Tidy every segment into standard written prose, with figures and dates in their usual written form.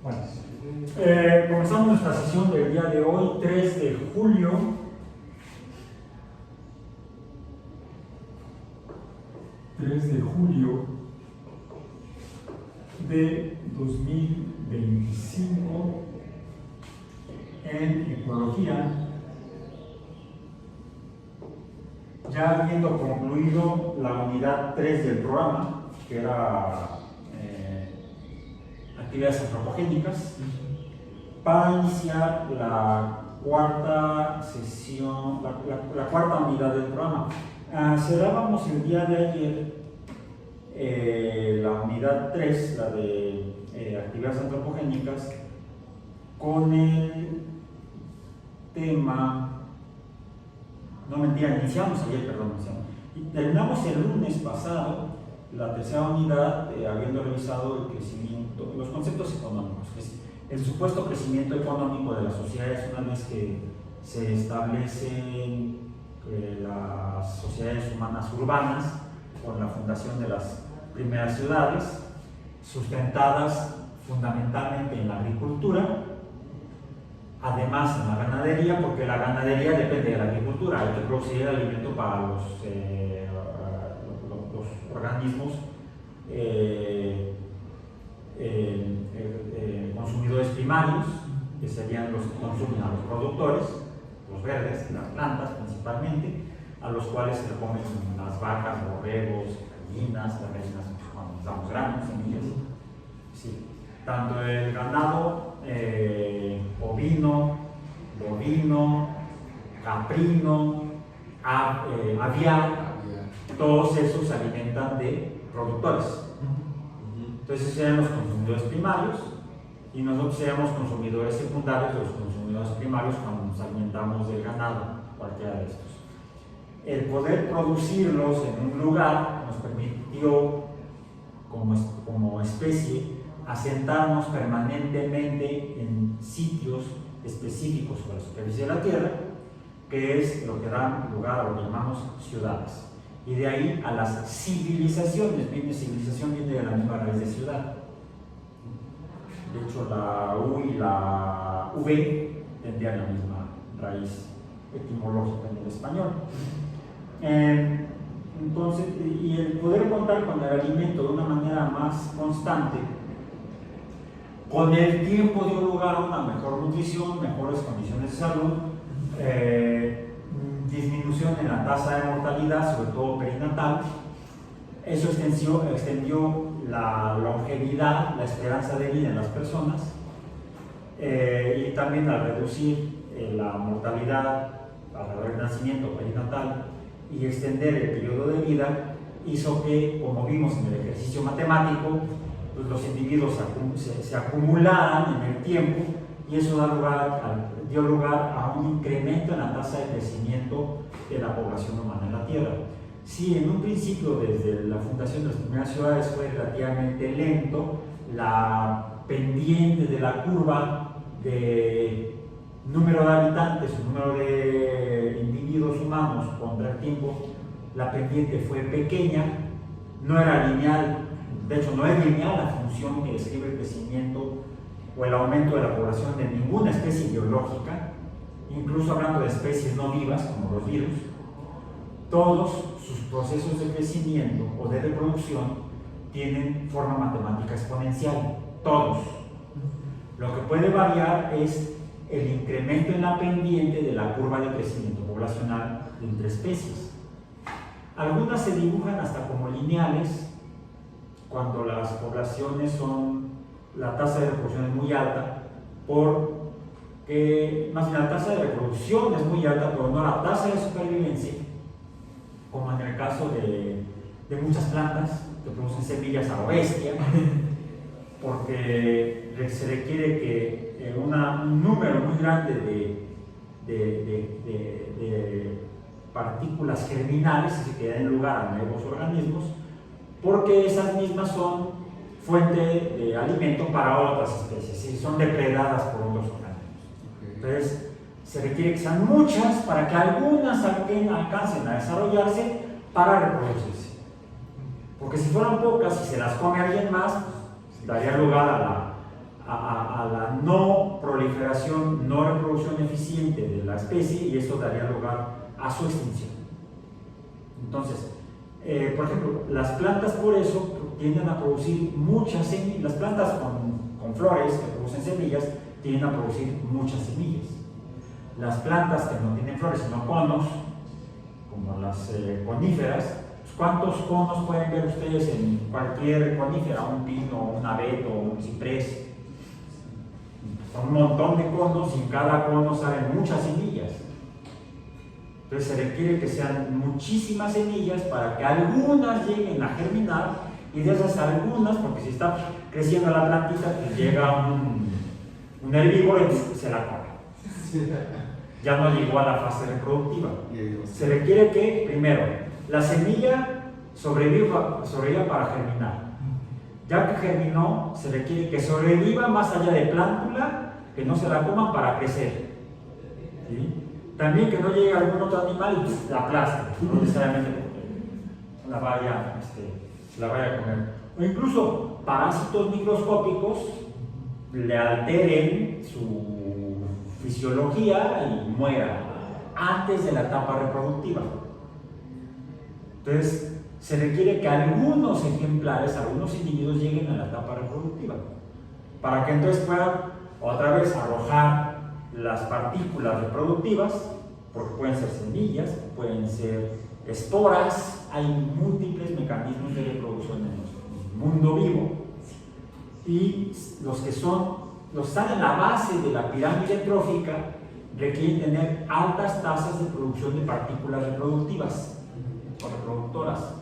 Bueno, comenzamos nuestra sesión del día de hoy, 3 de julio. De 2025 en ecología, ya habiendo concluido la unidad 3 del programa, que era actividades antropogénicas, para iniciar la cuarta sesión, la cuarta unidad del programa. Cerrábamos el día de ayer la unidad 3, la de actividades antropogénicas, con el tema, no mentira, iniciamos ayer, perdón, y terminamos el lunes pasado la tercera unidad, habiendo revisado el crecimiento, los conceptos económicos, que es el supuesto crecimiento económico de las sociedades una vez que se establecen las sociedades humanas urbanas con la fundación de las primeras ciudades, sustentadas fundamentalmente en la agricultura, además en la ganadería, porque la ganadería depende de la agricultura, hay que producir el alimento para los organismos consumidores primarios, que serían los que consumen a los productores, los verdes, las plantas principalmente, a los cuales se le comen las vacas, borregos, gallinas, las gallinas cuando les damos granos, semillas. Sí. Tanto el ganado ovino, bovino, caprino, aviar, todos esos se alimentan de productores. Entonces serían los consumidores primarios y nosotros seríamos consumidores secundarios de los consumidores primarios cuando nos alimentamos del ganado, cualquiera de estos. El poder producirlos en un lugar nos permitió, como especie, asentarnos permanentemente en sitios específicos de la superficie de la Tierra, que es lo que da lugar a lo que llamamos ciudades. Y de ahí a las civilizaciones. Civilización viene de la misma raíz de ciudad. De hecho, la U y la V tendrían la misma raíz etimológica en el español. Entonces, y el poder contar con el alimento de una manera más constante, con el tiempo dio lugar a una mejor nutrición, mejores condiciones de salud, disminución en la tasa de mortalidad, sobre todo perinatal. Eso extendió la longevidad, la esperanza de vida en las personas, y también al reducir la mortalidad alrededor del nacimiento perinatal y extender el periodo de vida, hizo que, como vimos en el ejercicio matemático, pues los individuos se acumularan en el tiempo, y eso dio lugar a un incremento en la tasa de crecimiento de la población humana en la Tierra. Si en un principio, desde la fundación de las primeras ciudades, fue relativamente lento, la pendiente de la curva de número de habitantes o número de individuos humanos contra el tiempo, la pendiente fue pequeña, no era lineal. De hecho, no es lineal la función que describe el crecimiento o el aumento de la población de ninguna especie biológica, incluso hablando de especies no vivas como los virus. Todos sus procesos de crecimiento o de reproducción tienen forma matemática exponencial, todos. Lo que puede variar es el incremento en la pendiente de la curva de crecimiento poblacional entre especies. Algunas se dibujan hasta como lineales, cuando las poblaciones la tasa de reproducción es muy alta, porque más bien la tasa de reproducción es muy alta, pero no la tasa de supervivencia, como en el caso de muchas plantas que producen semillas a lo bestia, porque se requiere que un número muy grande de partículas germinales que den lugar a nuevos organismos, porque esas mismas son fuente de alimento para otras especies y son depredadas por otros organismos. Entonces, se requiere que sean muchas para que algunas alcancen a desarrollarse para reproducirse. Porque si fueran pocas y se las come alguien más, daría lugar a no proliferación, no reproducción eficiente de la especie, y esto daría lugar a su extinción. Entonces, por ejemplo, las plantas por eso tienden a producir muchas semillas. Las plantas con flores que producen semillas tienden a producir muchas semillas. Las plantas que no tienen flores sino conos, como las coníferas, ¿cuántos conos pueden ver ustedes en cualquier conífera? Un pino, un abeto, un ciprés. Son un montón de conos y en cada cono salen muchas semillas. Entonces se requiere que sean muchísimas semillas para que algunas lleguen a germinar, y de esas algunas, porque si está creciendo la plantita, pues llega un herbívoro y se la come. Ya no llegó a la fase reproductiva. Se requiere que, primero, la semilla sobreviva para germinar. Ya que germinó, se requiere que sobreviva más allá de plántula, que no se la coman para crecer. ¿Sí? También que no llegue algún otro animal y la aplaste, no necesariamente la vaya a comer. O incluso parásitos microscópicos le alteren su fisiología y muera antes de la etapa reproductiva. Entonces, se requiere que algunos ejemplares, algunos individuos lleguen a la etapa reproductiva, para que entonces puedan otra vez arrojar las partículas reproductivas, porque pueden ser semillas, pueden ser esporas, hay múltiples mecanismos de reproducción en el mundo vivo, y los que están en la base de la pirámide trófica requieren tener altas tasas de producción de partículas reproductivas o reproductoras,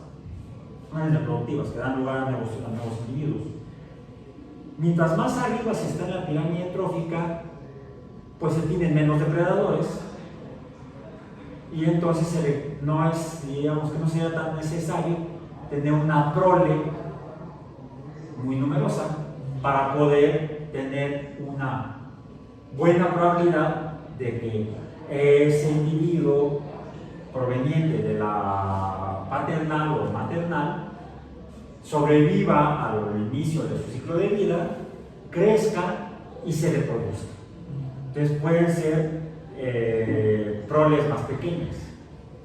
reproductivas que dan lugar a nuevos individuos. Mientras más arriba se está en la pirámide trófica, pues se tienen menos depredadores, y entonces digamos que no sería tan necesario tener una prole muy numerosa para poder tener una buena probabilidad de que ese individuo proveniente de la paternal o maternal sobreviva al inicio de su ciclo de vida, crezca y se reproduzca. Entonces pueden ser proles más pequeñas.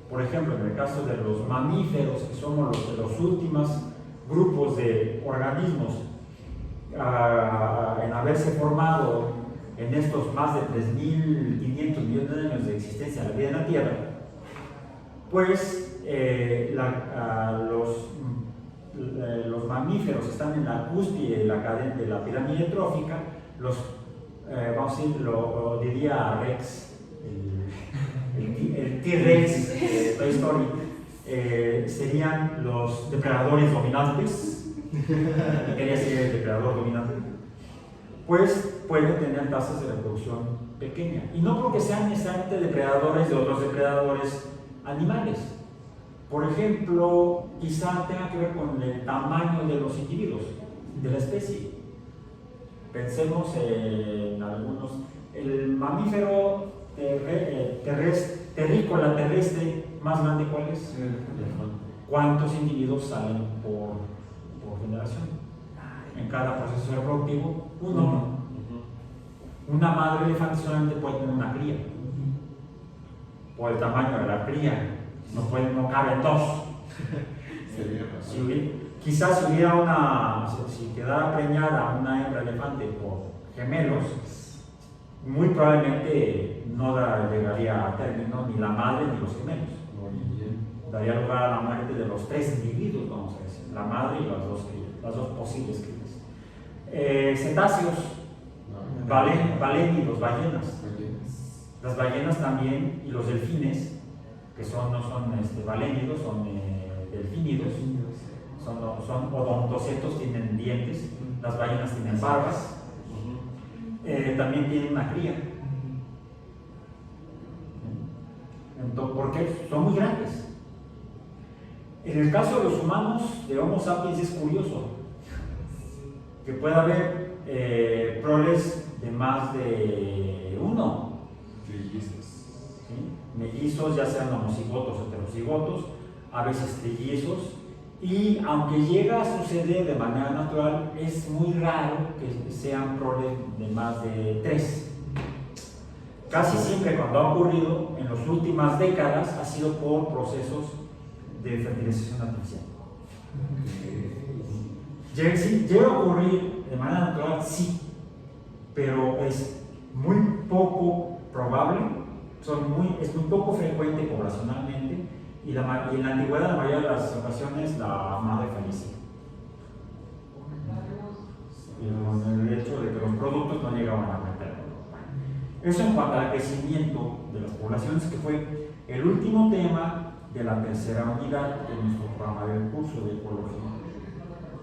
Por ejemplo, en el caso de los mamíferos, que somos los últimos grupos de organismos en haberse formado en estos más de 3.500 millones de años de existencia de la vida en la Tierra, pues los mamíferos están en la cúspide de la pirámide trófica. Vamos a decir, lo diría Rex, el T-Rex de Toy Story, serían los depredadores dominantes. Quería ser el depredador dominante. Pues pueden tener tasas de reproducción pequeña, y no porque sean necesariamente depredadores de otros depredadores animales. Por ejemplo, quizá tenga que ver con el tamaño de los individuos de la especie. Pensemos en algunos. El mamífero terrícola terrestre más grande, ¿cuál es? ¿Cuántos individuos salen por generación? En cada proceso reproductivo, uno. Una madre elefante solamente puede tener una cría. Por el tamaño de la cría, no caben dos. Quizás si quedara preñada una hembra elefante por gemelos, muy probablemente no llegaría a término ni la madre ni los gemelos. Daría lugar a la muerte de los tres individuos, vamos a decir, la madre y las dos posibles crías. Cetáceos, balénidos, ballenas. Las ballenas también, y los delfines, que no son balénidos, son delfínidos. Son odontocetos, tienen dientes. Las ballenas tienen barbas. También tienen una cría. Entonces, ¿por qué? Son muy grandes. En el caso de los humanos, de Homo sapiens, es curioso que pueda haber proles de más de uno. ¿Sí? Mellizos, ya sean homocigotos o heterocigotos, a veces trillizos, Y aunque llega a suceder de manera natural, es muy raro que sean proles de más de 3. Casi siempre cuando ha ocurrido en las últimas décadas ha sido por procesos de fertilización artificial. ¿Llega a ocurrir de manera natural? Sí, pero es muy poco probable, es muy poco frecuente poblacionalmente, y en la antigüedad, la mayoría de las ocasiones, la madre fallecía. Con el hecho de que los productos no llegaban a meter. Eso en cuanto al crecimiento de las poblaciones, que fue el último tema de la tercera unidad de nuestro programa del curso de ecología.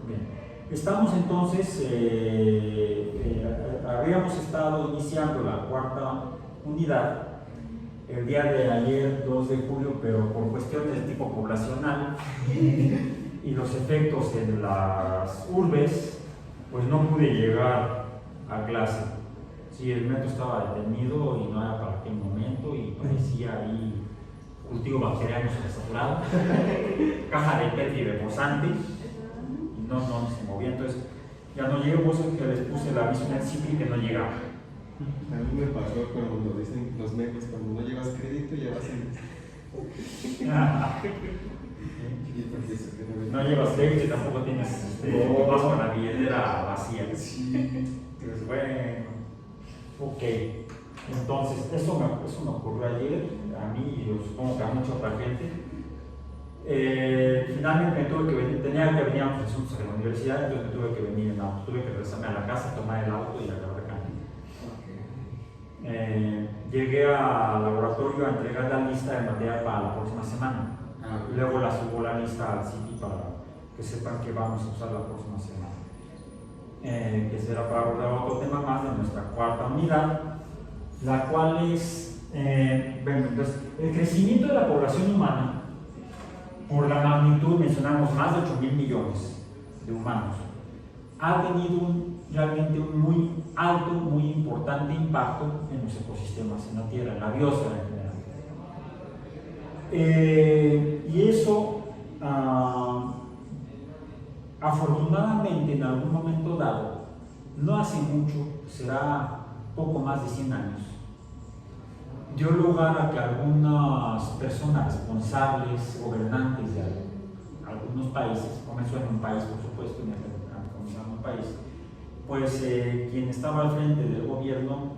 Bien, estamos entonces, habíamos estado iniciando la cuarta unidad el día de ayer, 2 de julio, pero por cuestiones de tipo poblacional y los efectos en las urbes, pues no pude llegar a clase. Sí, el metro estaba detenido y no era para aquel momento y parecía ahí cultivo bacteriano saturado, caja de Petri reposante y no se movía. Entonces ya no llegué, por eso que les puse el aviso en el CIPRI que no llegaba. A mí me pasó cuando dicen los memes, cuando no llevas crédito, llevas no llevas crédito y tampoco tienes vas con la billetera vacía. Entonces, bueno, ok. Entonces, eso me ocurrió ayer, a mí y yo supongo que a mucha otra gente. Finalmente me tuve que venir, tenía que venir a unos asuntos de la universidad, entonces me tuve que venir en auto, tuve que regresarme a la casa, tomar el auto y acabar acá. Llegué al laboratorio a entregar la lista de material para la próxima semana. Luego la subo la lista al sitio para que sepan que vamos a usar la próxima semana. Que será para abordar otro tema más de nuestra cuarta unidad, la cual es, bueno, entonces, el crecimiento de la población humana, por la magnitud, mencionamos más de 8.000 millones de humanos, ha tenido realmente un muy alto, muy importante impacto en los ecosistemas, en la Tierra, en la biosfera en general. Y eso, afortunadamente, en algún momento dado, no hace mucho, será poco más de 100 años, dio lugar a que algunas personas responsables, gobernantes de algunos países, comenzó en un país, por supuesto, comenzó en un país, pues quien estaba al frente del gobierno,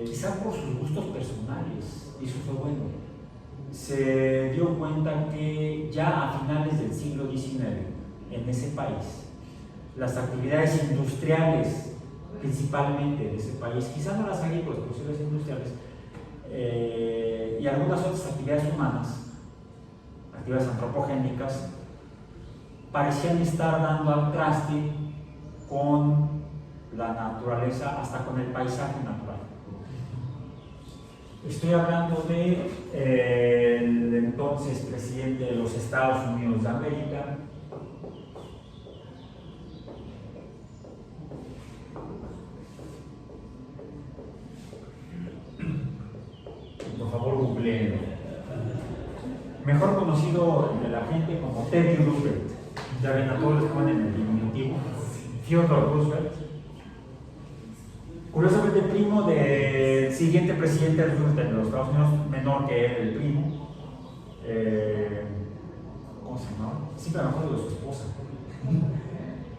quizá por sus gustos personales, y eso fue bueno, se dio cuenta que ya a finales del siglo XIX, en ese país, las actividades industriales, principalmente de ese país, quizá no las agrícolas, pero sí las industriales, y algunas otras actividades humanas, actividades antropogénicas, parecían estar dando al traste con la naturaleza, hasta con el paisaje natural. Estoy hablando del entonces presidente de los Estados Unidos de América, por favor googleenlo, mejor conocido de la gente como Teddy Roosevelt. Ya ven, a todos les ponen el diminutivo, Theodore Roosevelt, curiosamente primo del siguiente presidente de los Estados Unidos, menor que él, el primo, ¿cómo se llama? Siempre me acuerdo de su esposa,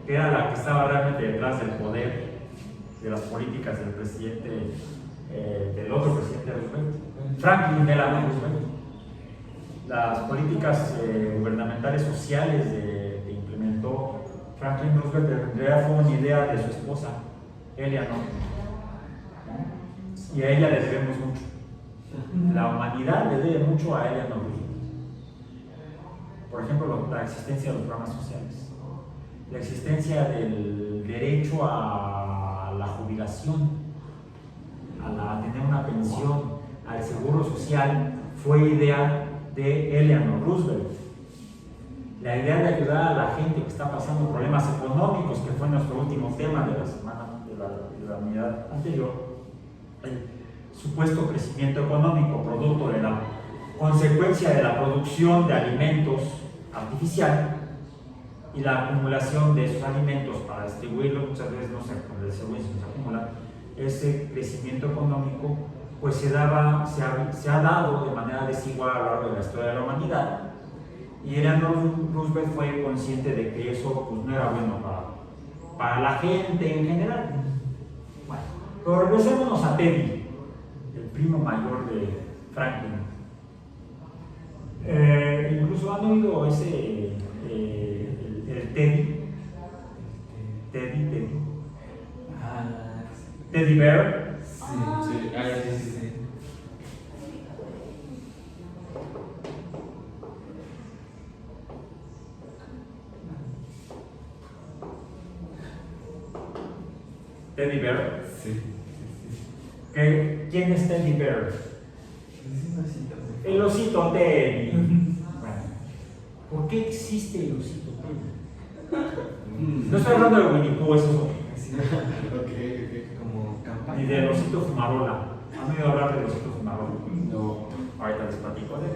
que era la que estaba realmente detrás del poder de las políticas del presidente, del otro presidente Roosevelt, Franklin Delano Roosevelt. Las políticas gubernamentales sociales que implementó Franklin Roosevelt en realidad fue una idea de su esposa, Eleanor, ¿no? Y a ella le debemos mucho. La humanidad le debe mucho a Eleanor Roosevelt. Por ejemplo, la existencia de los programas sociales, la existencia del derecho a la jubilación, a tener una pensión, al seguro social, fue idea de Eleanor Roosevelt. La idea de ayudar a la gente que está pasando problemas económicos, que fue nuestro último tema de la semana de la unidad anterior, el supuesto crecimiento económico producto de la consecuencia de la producción de alimentos artificial y la acumulación de esos alimentos para distribuirlos, muchas veces no se distribuyen, sino se acumulan, ese crecimiento económico pues se ha dado de manera desigual a lo largo de la historia de la humanidad, y Eleanor Roosevelt fue consciente de que eso pues, no era bueno para la gente en general. Bueno, pero regresémonos a Teddy, el primo mayor de Franklin. Incluso han oído ese el Teddy. Teddy Bear. Sí, sí, sí, sí. Teddy Bear. Sí. ¿Quién es Teddy Bear? El osito Teddy. Bueno, ¿por qué existe el osito Teddy? No estoy hablando de Winnie Pooh, eso Ok. Como campaña. ni del osito Fumarola. ¿Han oído hablar del osito Fumarola? No. Ahorita les platico de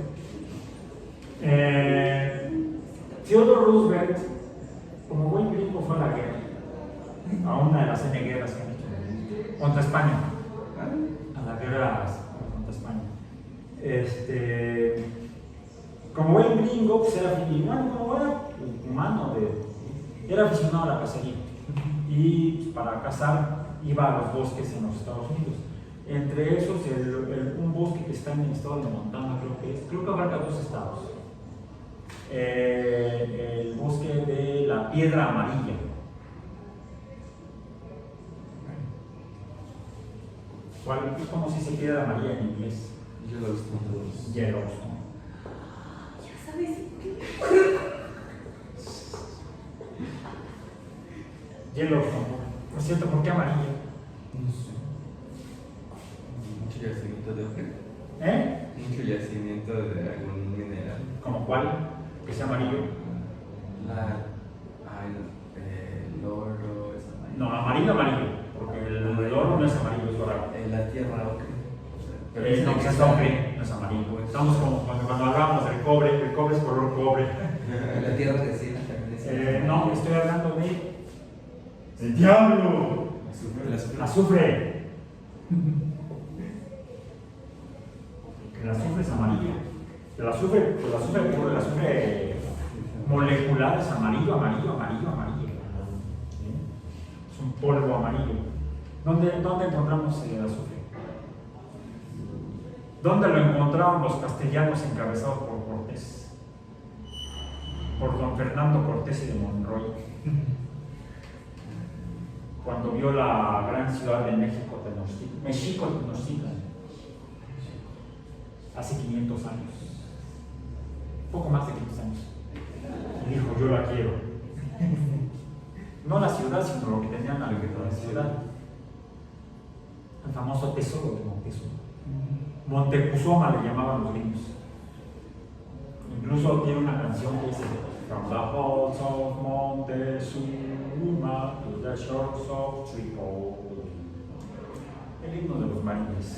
él. Theodore Roosevelt, como buen gringo, fue a la guerra, a una de las N guerras que han hecho contra España, a la guerra contra España. Como buen gringo, pues era humano, era aficionado a la cacería, y para cazar iba a los bosques en los Estados Unidos. Entre esos, un bosque que está en el estado de Montana, creo que abarca 2 estados. El bosque de la Piedra Amarilla. ¿Cómo se dice piedra amarilla en inglés? Yellowstone. Ya sabes qué. Yellowstone. Por cierto, ¿por qué amarilla? No sé. Mucho yacimiento de ¿Eh? Mucho yacimiento de algún mineral. ¿Como cuál? Que sea amarillo. El oro es amarillo. No, amarillo, porque el oro no es amarillo, es dorado. La tierra ocre. No, que es ocre, no es amarillo. Estamos como cuando hablábamos del cobre, el cobre es color cobre. La tierra de cielo también es. No, estoy hablando de. ¡El diablo! Azufre. El azufre es amarillo. El azufre molecular es amarillo. Es un polvo amarillo. ¿Dónde encontramos el azufre? ¿Dónde lo encontraron los castellanos encabezados por Cortés? Por don Fernando Cortés y de Monroy. Cuando vio la gran ciudad de México, Tenochtitlan, hace 500 años, poco más de 500 años, y dijo: yo la quiero. No la ciudad, sino lo que tenían alrededor de la ciudad. El famoso tesoro de Montezuma. Montezuma le llamaban los gringos. Incluso tiene una canción que dice: From the halls of Montezuma to the shores of Tripoli. El himno de los marines.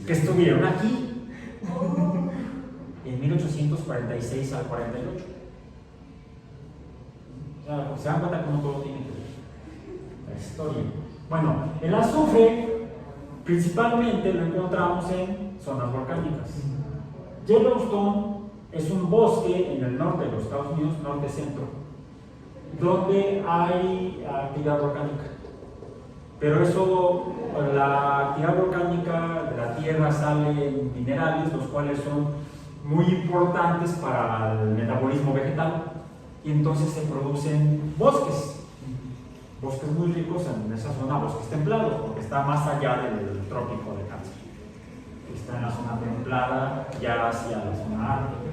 Que estuvieron aquí en 1846 al 48. ¿Se dan cuenta cómo todo tiene que ver? La historia. Bueno, el azufre principalmente lo encontramos en zonas volcánicas. Yellowstone es un bosque en el norte de los Estados Unidos, norte-centro, donde hay actividad volcánica. Pero la actividad volcánica de la tierra salen minerales, los cuales son muy importantes para el metabolismo vegetal, y entonces se producen bosques muy ricos en esa zona, bosques templados, porque está más allá del trópico de Cáncer. Está en la zona templada, ya hacia la zona ártica.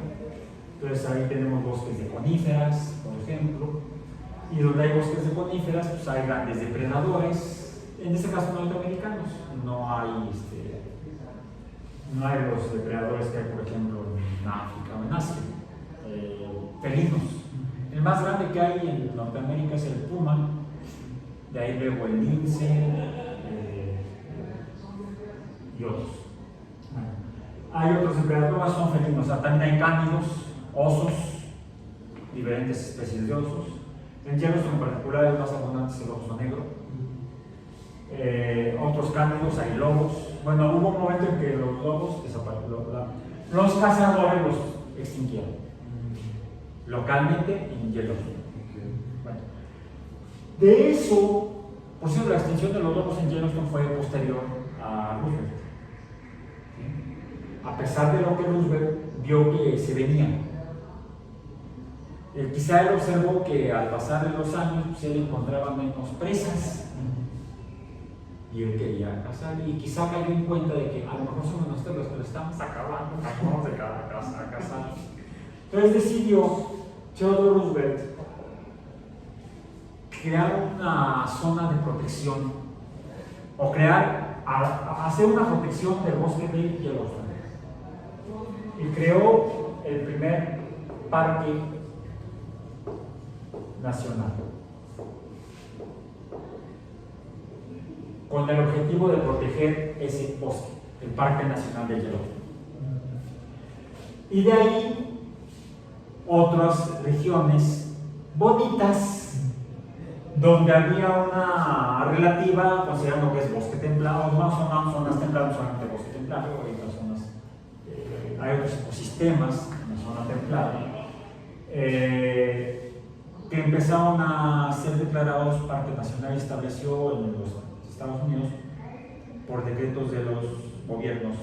Entonces ahí tenemos bosques de coníferas, por ejemplo, y donde hay bosques de coníferas, pues hay grandes depredadores, en este caso norteamericanos. No hay los depredadores que hay, por ejemplo, en África o en Asia, felinos. El más grande que hay en Norteamérica es el puma, de ahí luego el lince y otros. Hay otros depredadores, son felinos, o sea, también hay cánidos, osos, diferentes especies de osos. En Yellowstone en particular es más abundante el oso negro. Otros cánidos, hay lobos. Bueno, hubo un momento en que los lobos desaparecieron, los cazadores los extinguieron localmente en Yellowstone. Bueno, de eso, por cierto, la extinción de los lobos en Yellowstone fue posterior a Roosevelt. ¿Sí? A pesar de lo que Roosevelt vio que se venía. Quizá él observó que al pasar de los años se le encontraban menos presas y él quería cazar, y quizá cayó en cuenta de que a lo mejor somos nosotros los que lo estamos acabando, acabamos de cazar. Entonces decidió Theodore Roosevelt crear una zona de protección o hacer una protección del bosque de Yellowstone, y creó el primer parque nacional con el objetivo de proteger ese bosque, el Parque Nacional de Yellowstone. Y de ahí otras regiones bonitas donde había una relativa, considerando que es bosque templado, no son zonas templadas, solamente bosque templado, hay otras zonas, hay otros ecosistemas en la zona templada, que empezaron a ser declarados Parque Nacional, y estableció en los Estados Unidos, por decretos de los gobiernos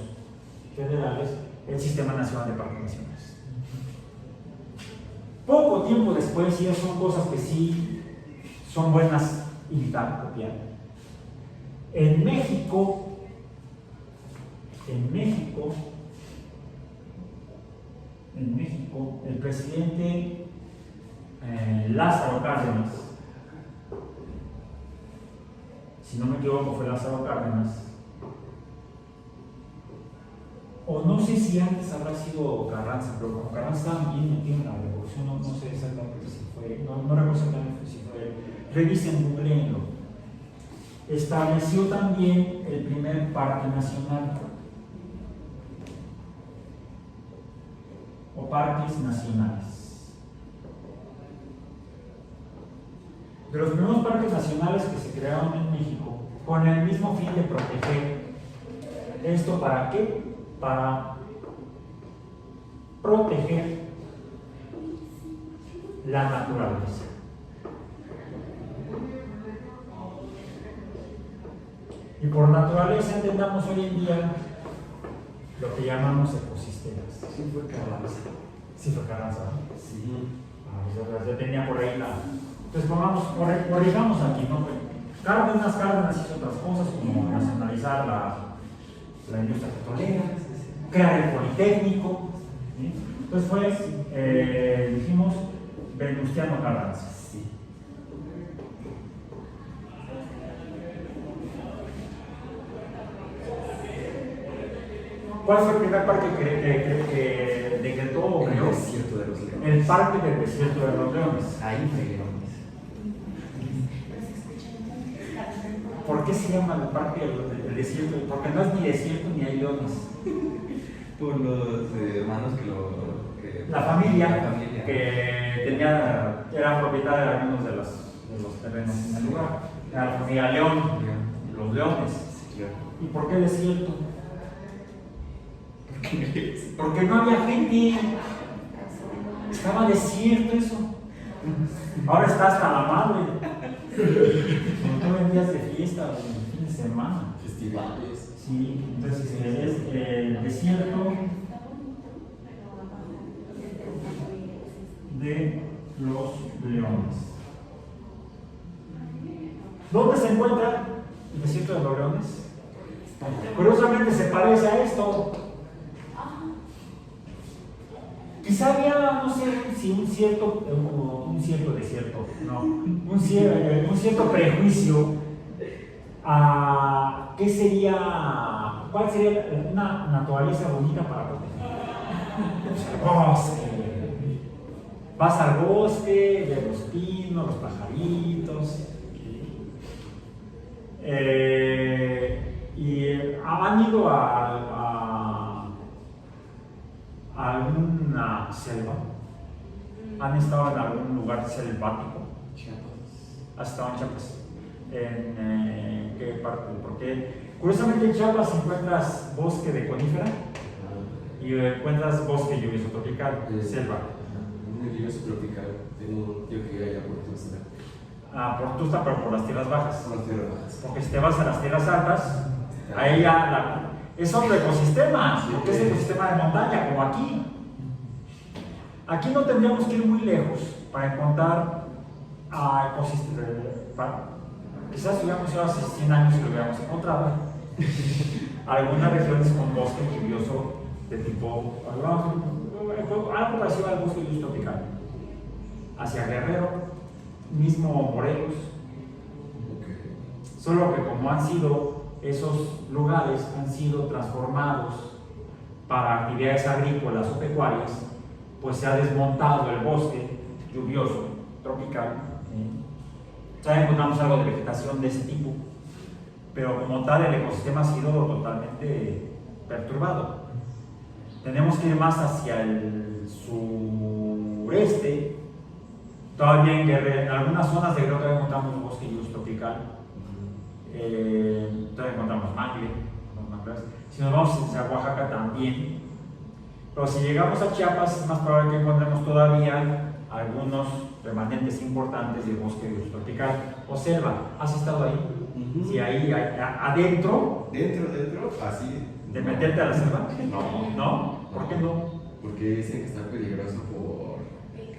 federales, el Sistema Nacional de Parques Nacionales. Poco tiempo después, y esas son cosas que sí son buenas imitar, copiar, en México, el presidente Lázaro Cárdenas, si no me equivoco fue Lázaro Cárdenas, o no sé si antes habrá sido Carranza, pero como Carranza estaba bien metido en la revolución, no sé exactamente si fue, no recuerdo exactamente si fue, revisen, googleenlo. Estableció también el primer parque nacional, o parques nacionales. De los primeros parques nacionales que se crearon en México, con el mismo fin de proteger. ¿Esto para qué? Para proteger la naturaleza. Y por naturaleza entendamos hoy en día lo que llamamos ecosistemas. Sí, fue Carranza. Sí, fue Carranza, ¿no? Sí. Ya tenía por ahí la. Entonces corrijamos aquí, ¿no? Cárdenas hizo otras cosas como nacionalizar la industria petrolera, crear el Politécnico, ¿sí? Entonces fue, dijimos, Venustiano Carranza. Sí. ¿Cuál fue el primer parque que decretó o El creó? desierto de los leones. El Parque del Desierto de los Leones. Ahí no hay leones. ¿Por qué se llama el Parque del Desierto? Porque no es ni desierto ni hay leones. Por los hermanos La familia, la familia. que era propietaria de algunos de los terrenos en el lugar. Era la familia León, los leones. Sí, claro. ¿Y por qué desierto? Porque no había gente. Estaba desierto eso. Ahora está hasta la madre. Todo en días de fiesta, en fin de semana. Festivales. Sí, entonces es el desierto de los leones. ¿Dónde se encuentra el desierto de los leones? Curiosamente se parece a esto. Quizá había, no sé si un cierto desierto, no, un cierto prejuicio a cuál sería una naturaleza bonita para proteger. El bosque. Vas al bosque, ves los pinos, los pajaritos. Y han ido estado en algún lugar selvático? Chiapas. ¿Has estado en Chiapas? ¿En qué parte? Porque curiosamente en Chiapas encuentras bosque de conífera y encuentras bosque lluvioso tropical, selva. Un lluvioso tropical. Tengo un tío que vive allá por Tuxtla. Por Tuxtla, pero por las tierras bajas. Son las tierras bajas. Porque si te vas a las tierras altas, ahí ya es otro ecosistema, porque es ecosistema de montaña, como aquí. Aquí no tendríamos que ir muy lejos para encontrar ecosistemas. Quizás si hubiéramos ido hace 100 años y lo hubiéramos encontrado. Algunas regiones con bosque lluvioso de tipo, algo parecido al bosque lluvioso tropical. Hacia Guerrero, mismo Morelos. Solo que como han sido, esos lugares han sido transformados para actividades agrícolas o pecuarias, pues se ha desmontado el bosque lluvioso tropical. Ya encontramos algo de vegetación de ese tipo, pero como tal el ecosistema ha sido totalmente perturbado. Tenemos que ir más hacia el sureste. Todavía en Guerrero, en algunas zonas de Guerrero todavía encontramos bosque lluvioso tropical. Todavía encontramos mangle. Si nos vamos hacia Oaxaca también. Pero si llegamos a Chiapas es más probable que encontremos todavía algunos remanentes importantes del bosque lluvioso tropical o selva. ¿Has estado ahí? Sí, ahí adentro. Dentro, así. ¿De meterte a la selva? No. ¿No? ¿Por qué no? Porque dicen que está peligroso por.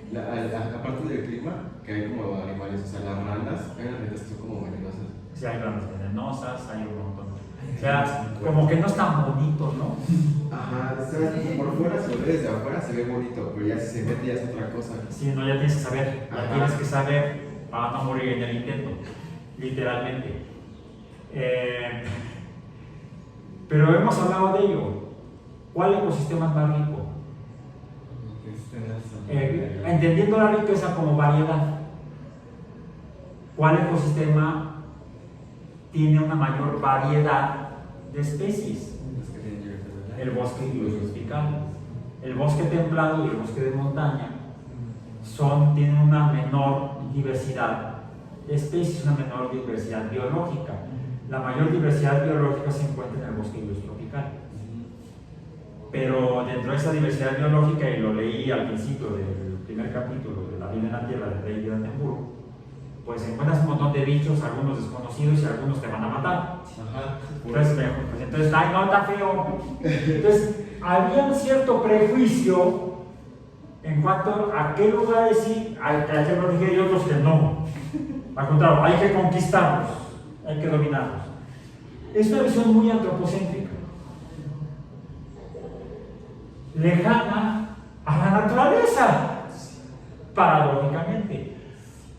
Aparte del clima, que hay como animales, o sea, las ranas, hay unas ranas que son como venenosas. Sí, hay ranas venenosas, hay un montón. O sea, como que no es tan bonito, ¿no? Ajá, por fuera se ve, desde afuera se ve bonito, pero ya si se mete ya es otra cosa. Sí, no, ya tienes que saber, tienes que saber para no morir en el intento, literalmente. Pero hemos hablado de ello. ¿Cuál ecosistema es más rico? Entendiendo la riqueza como variedad, ¿cuál ecosistema tiene una mayor variedad de especies? El bosque lluvioso tropical. El bosque templado y el bosque de montaña tienen una menor diversidad de especies, una menor diversidad biológica. La mayor diversidad biológica se encuentra en el bosque lluvioso tropical. Pero dentro de esa diversidad biológica, y lo leí al principio del primer capítulo de La vida en la Tierra de David Attenborough, pues encuentras un montón de bichos, algunos desconocidos y algunos te van a matar. Entonces, ay, no, está feo. Entonces, había un cierto prejuicio en cuanto a qué lugares sí hay que proteger y otros que no. Al contrario, hay que conquistarlos, hay que dominarlos. Es una visión muy antropocéntrica, lejana a la naturaleza, paradójicamente.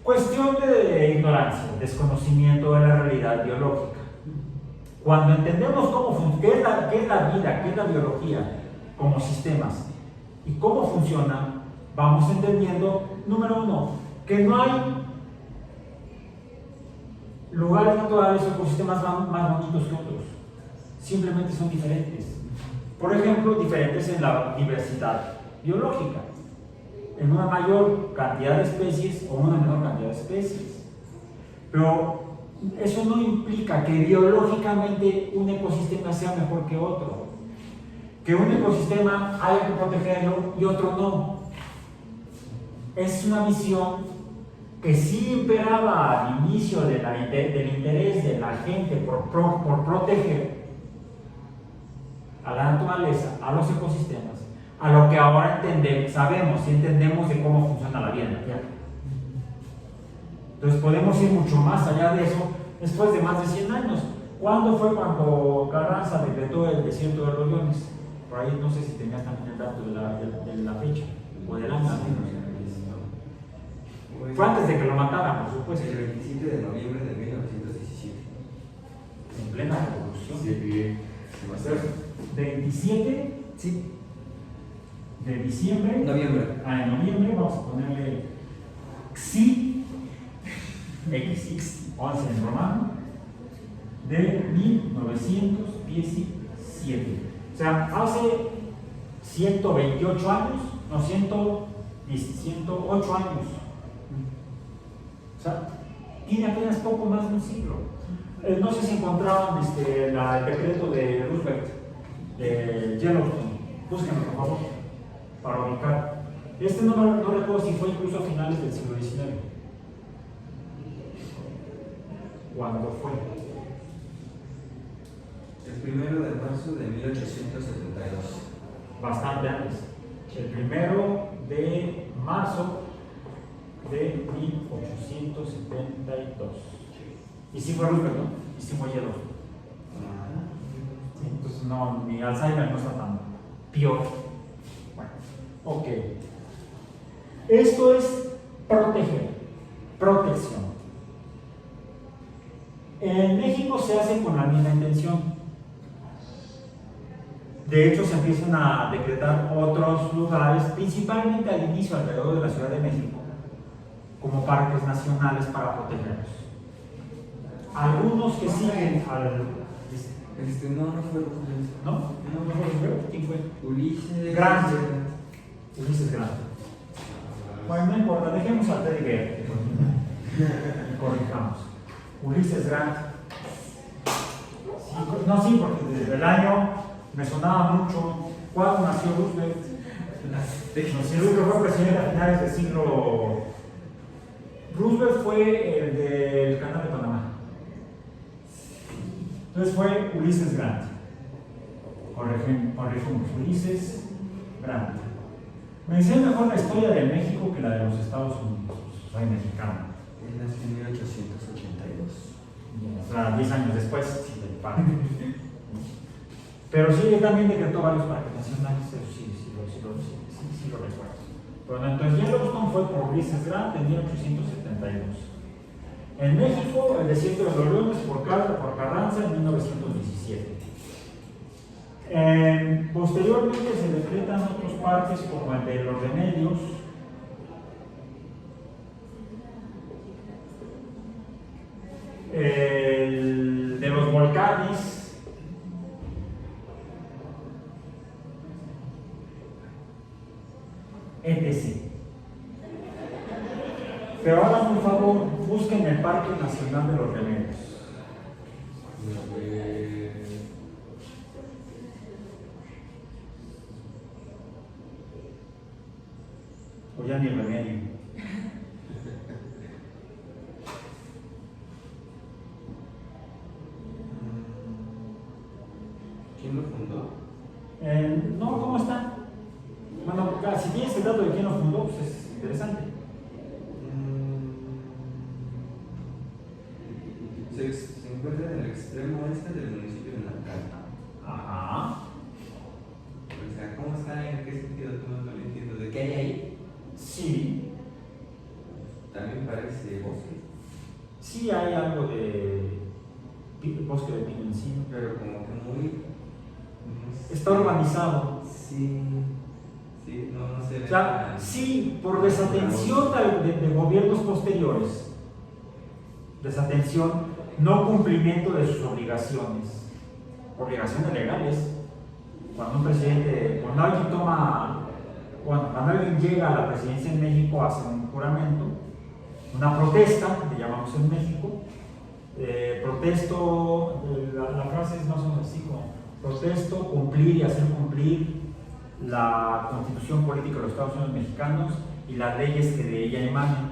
Cuestión de ignorancia, desconocimiento de la realidad biológica. Cuando entendemos qué es la vida, qué es la biología como sistemas y cómo funciona, vamos entendiendo, número uno, que no hay lugares naturales o ecosistemas más bonitos que otros. Simplemente son diferentes. Por ejemplo, diferentes en la diversidad biológica, en una mayor cantidad de especies o una menor cantidad de especies. Pero eso no implica que biológicamente un ecosistema sea mejor que otro, que un ecosistema haya que protegerlo y otro no. Es una visión que sí imperaba al inicio del interés de la gente por proteger a la naturaleza, a los ecosistemas, a lo que ahora sabemos y entendemos de cómo funciona la vida en la Tierra. Entonces podemos ir mucho más allá de eso después de más de 100 años. ¿Cuándo fue cuando Carranza decretó el desierto de los leones? Por ahí no sé si tenías también el dato de la fecha o del año. Fue antes de que lo mataran, por supuesto. El 27 de noviembre de 1917. En plena revolución. Sí, 27 Sí. de diciembre. Noviembre. En noviembre vamos a ponerle XI, XX, 11 en romano, de 1917. O sea, hace 128 años, no, 119 y 108 años. O sea, tiene apenas poco más de un siglo. No sé si encontraban el decreto de Roosevelt, de Yellowstone. Búsquenlo, por favor, para ubicar. No recuerdo si fue incluso a finales del siglo XIX. ¿Cuándo fue? El 1 de marzo de 1872. Bastante antes. El 1 de marzo de 1872. Y sí fue Roosevelt, ¿no? Y sí fue Yellowstone. Sí, entonces no, mi Alzheimer no está tan peor. Bueno, ok. Esto es proteger, protección. En México se hace con la misma intención. De hecho, se empiezan a decretar otros lugares, principalmente al inicio, alrededor de la Ciudad de México, como parques nacionales para protegerlos. Algunos que siguen al... No fue Roosevelt. ¿No? ¿No fue Roosevelt? ¿Quién fue? Ulises Grant. Ulises Grant. Bueno, no importa, dejemos a Teddy Bear y corrijamos. Ulises Grant. Sí, no, sí, porque desde el año me sonaba mucho. ¿Cuándo nació Roosevelt? Roosevelt fue presidente a finales del siglo. Roosevelt fue el del Canal de Panamá. Entonces fue Ulises Grant. Corregimos, Ulises Grant. Me decían mejor la historia de México que la de los Estados Unidos. Soy mexicano. Él nació en 1882. O sea, 10 años después, sí, del parque. Pero sí, él también decretó varios parques nacionales, eso sí lo recuerdo. Bueno, entonces Yellowstone fue por Ulises Grant en 1872. En México, el desierto de los Leones por Carranza en 1917. Posteriormente se decretan otros parques como el de los Remedios, el de los volcanes, etc. Pero ahora, por favor, busquen el Parque Nacional de los Remedios. O ya ni remedio. ¿Quién lo fundó? No, ¿cómo está? Bueno, si tienes el dato de quién lo fundó, pues es interesante. Se encuentra en el extremo oeste del municipio de Naucalpan. Ajá. O sea, ¿cómo está? ¿En qué sentido? No lo entiendo. ¿De qué hay ahí? Sí, También parece bosque, sí hay algo de bosque de pino encino. pero como que muy... Está urbanizado. Sí, no se ve. O sea, sí, por desatención de gobiernos posteriores, desatención, no cumplimiento de sus obligaciones legales. Cuando un presidente, cuando alguien llega a la presidencia en México, hace un juramento, una protesta, le llamamos en México, protesto, la frase es más o menos así como, protesto, cumplir y hacer cumplir la Constitución Política de los Estados Unidos Mexicanos y las leyes que de ella emanen.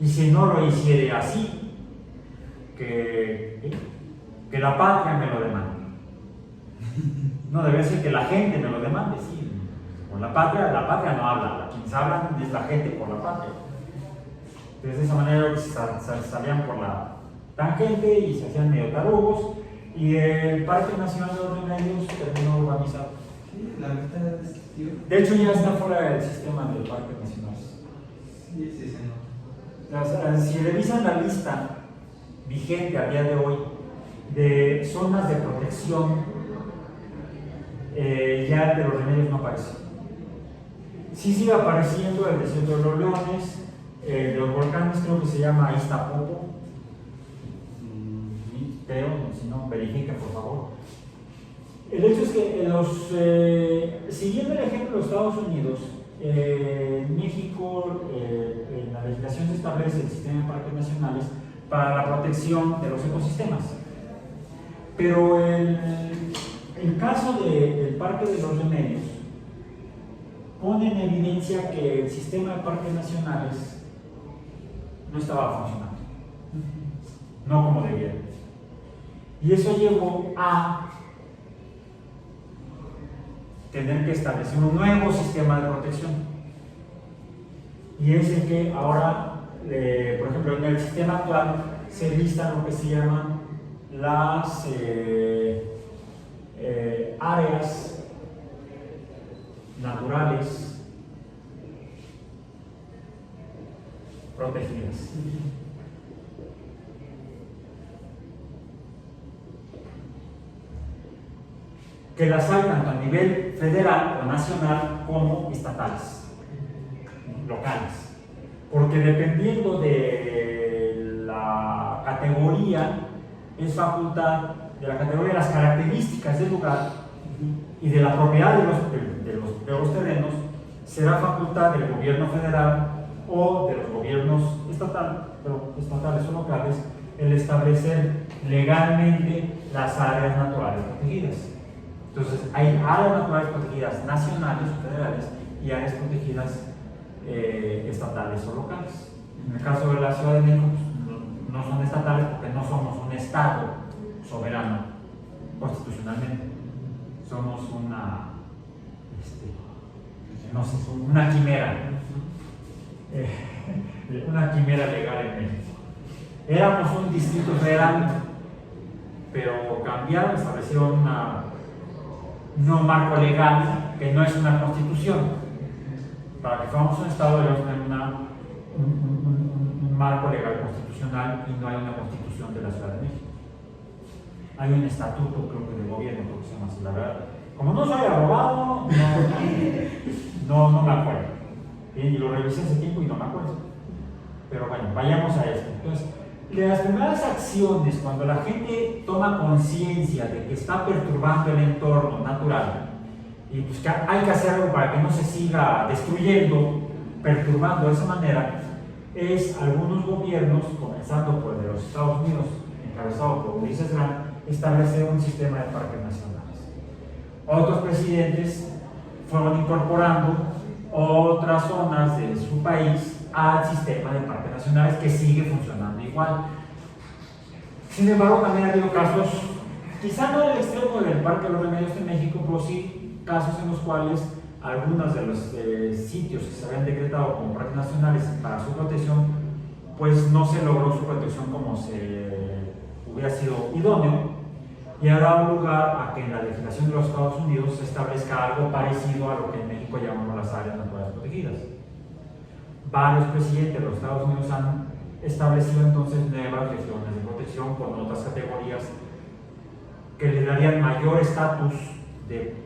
Y si no lo hiciere así, que la patria me lo demande. No debe ser que la gente me lo demande, sí. Con la patria no habla, quienes hablan es la gente por la patria. Entonces de esa manera salían por la tangente y se hacían medio tarugos, y el Parque Nacional de los Remedios terminó urbanizado. Sí, la mitad de este tío. De hecho ya está fuera del sistema del Parque Nacional. Sí, se nota. O sea, si revisan la lista vigente a día de hoy de zonas de protección, ya de los Remedios no aparece. Sí sigue apareciendo el desierto de los Leones, de los volcanes, creo que se llama Iztapopo. Creo, si no, verifiquen por favor. El hecho es que siguiendo el ejemplo de los Estados Unidos, En México, en la legislación se establece el sistema de parques nacionales para la protección de los ecosistemas. Pero el caso del Parque de los Remedios pone en evidencia que el sistema de parques nacionales no estaba funcionando, no como debía. Y eso llevó a tener que establecer un nuevo sistema de protección. Y es el que ahora, por ejemplo, en el sistema actual se listan lo que se llaman las áreas naturales protegidas. Que las hay tanto a nivel federal o nacional como estatales, locales. Porque dependiendo de la categoría, es facultad de la categoría de las características del lugar y de la propiedad de los terrenos, será facultad del gobierno federal o de los gobiernos estatales o locales el establecer legalmente las áreas naturales protegidas. Entonces, hay áreas naturales protegidas nacionales o federales y áreas protegidas estatales o locales. En el caso de la Ciudad de México, no son estatales porque no somos un estado soberano constitucionalmente. Somos una quimera. Una quimera legal en México. Éramos un distrito federal, pero cambiaron, establecieron un nuevo marco legal que no es una constitución. Para que fuéramos un estado debemos tener un marco legal constitucional y no hay una constitución de la Ciudad de México. Hay un estatuto, creo que de gobierno, creo que se llama así, la verdad. Como no soy abogado, no me acuerdo. Y lo revisé hace tiempo y no me acuerdo. Pero bueno, vayamos a esto. Entonces, las primeras acciones, cuando la gente toma conciencia de que está perturbando el entorno natural, y pues que hay que hacer algo para que no se siga destruyendo, perturbando de esa manera, es algunos gobiernos, comenzando por el de los Estados Unidos, encabezado por Ulysses Grant, establecer un sistema de parques nacionales. Otros presidentes fueron incorporando otras zonas de su país al sistema de parques nacionales que sigue funcionando igual. Sin embargo, también ha habido casos, quizá no del extremo del Parque de los Remedios en México, pero sí casos en los cuales algunos de los sitios que se habían decretado como parques nacionales para su protección, pues no se logró su protección como se hubiera sido idóneo, y ha dado lugar a que en la legislación de los Estados Unidos se establezca algo parecido a lo que en México llamamos las áreas naturales protegidas. Varios presidentes de los Estados Unidos han establecido entonces nuevas regiones de protección con otras categorías que le darían mayor estatus de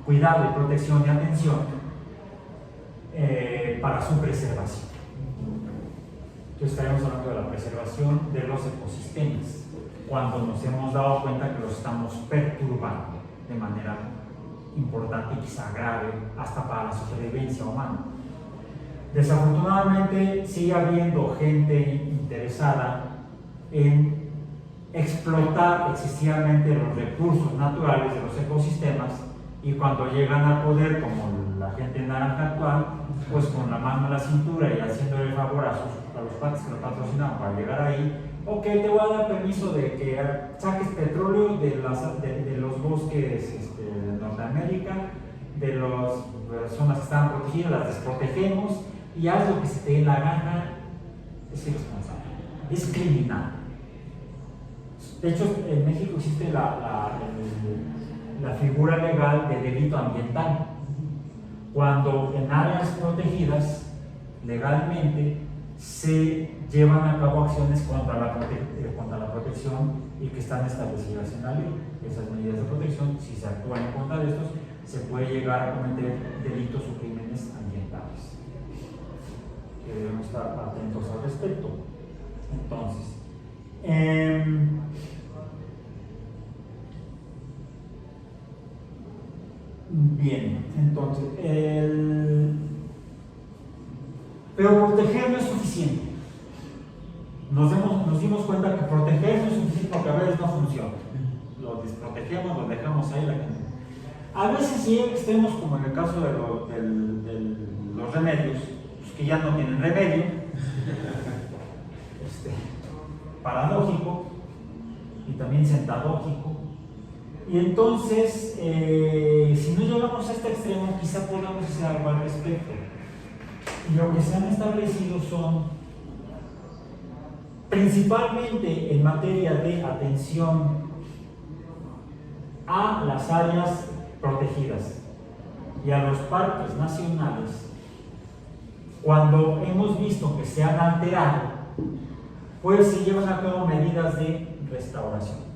cuidado y protección y atención para su preservación. Entonces estaremos hablando de la preservación de los ecosistemas, cuando nos hemos dado cuenta que los estamos perturbando de manera importante y quizá grave hasta para la supervivencia humana. Desafortunadamente sigue habiendo gente interesada en explotar excesivamente los recursos naturales de los ecosistemas, y cuando llegan al poder, como la gente naranja actual, pues con la mano en la cintura y haciendo el favor a los cuates que lo patrocinan para llegar ahí, ok, te voy a dar permiso de que saques petróleo de los bosques de Norteamérica, de las zonas que están protegidas, las desprotegemos y haz lo que se te dé la gana. Es irresponsable, es criminal. De hecho, en México existe la figura legal de delito ambiental, cuando en áreas protegidas legalmente se llevan a cabo acciones contra la protección y que están establecidas en la ley. Esas medidas de protección, si se actúan en contra de estos, se puede llegar a cometer delitos o crímenes ambientales, que debemos estar atentos al respecto. Entonces, bien, entonces Pero proteger no es suficiente. Nos dimos cuenta que proteger no es suficiente porque a veces no funciona. Lo desprotegemos, lo dejamos ahí la gente. A veces sí extremos, como en el caso de los remedios, pues que ya no tienen remedio, paradójico y también sentadójico. Y entonces, si no llegamos a este extremo, quizá podamos hacer algo al respecto. Y lo que se han establecido son, principalmente en materia de atención a las áreas protegidas y a los parques nacionales, cuando hemos visto que se han alterado, pues se llevan a cabo medidas de restauración.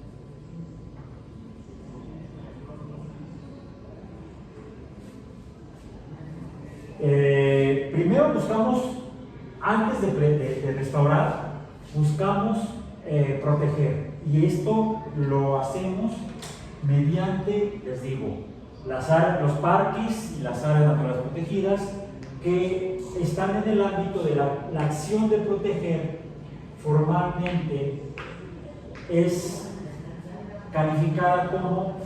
Primero buscamos, antes de restaurar, buscamos proteger, y esto lo hacemos mediante, les digo, los parques y las áreas naturales protegidas que están en el ámbito de la acción de proteger. Formalmente es calificada como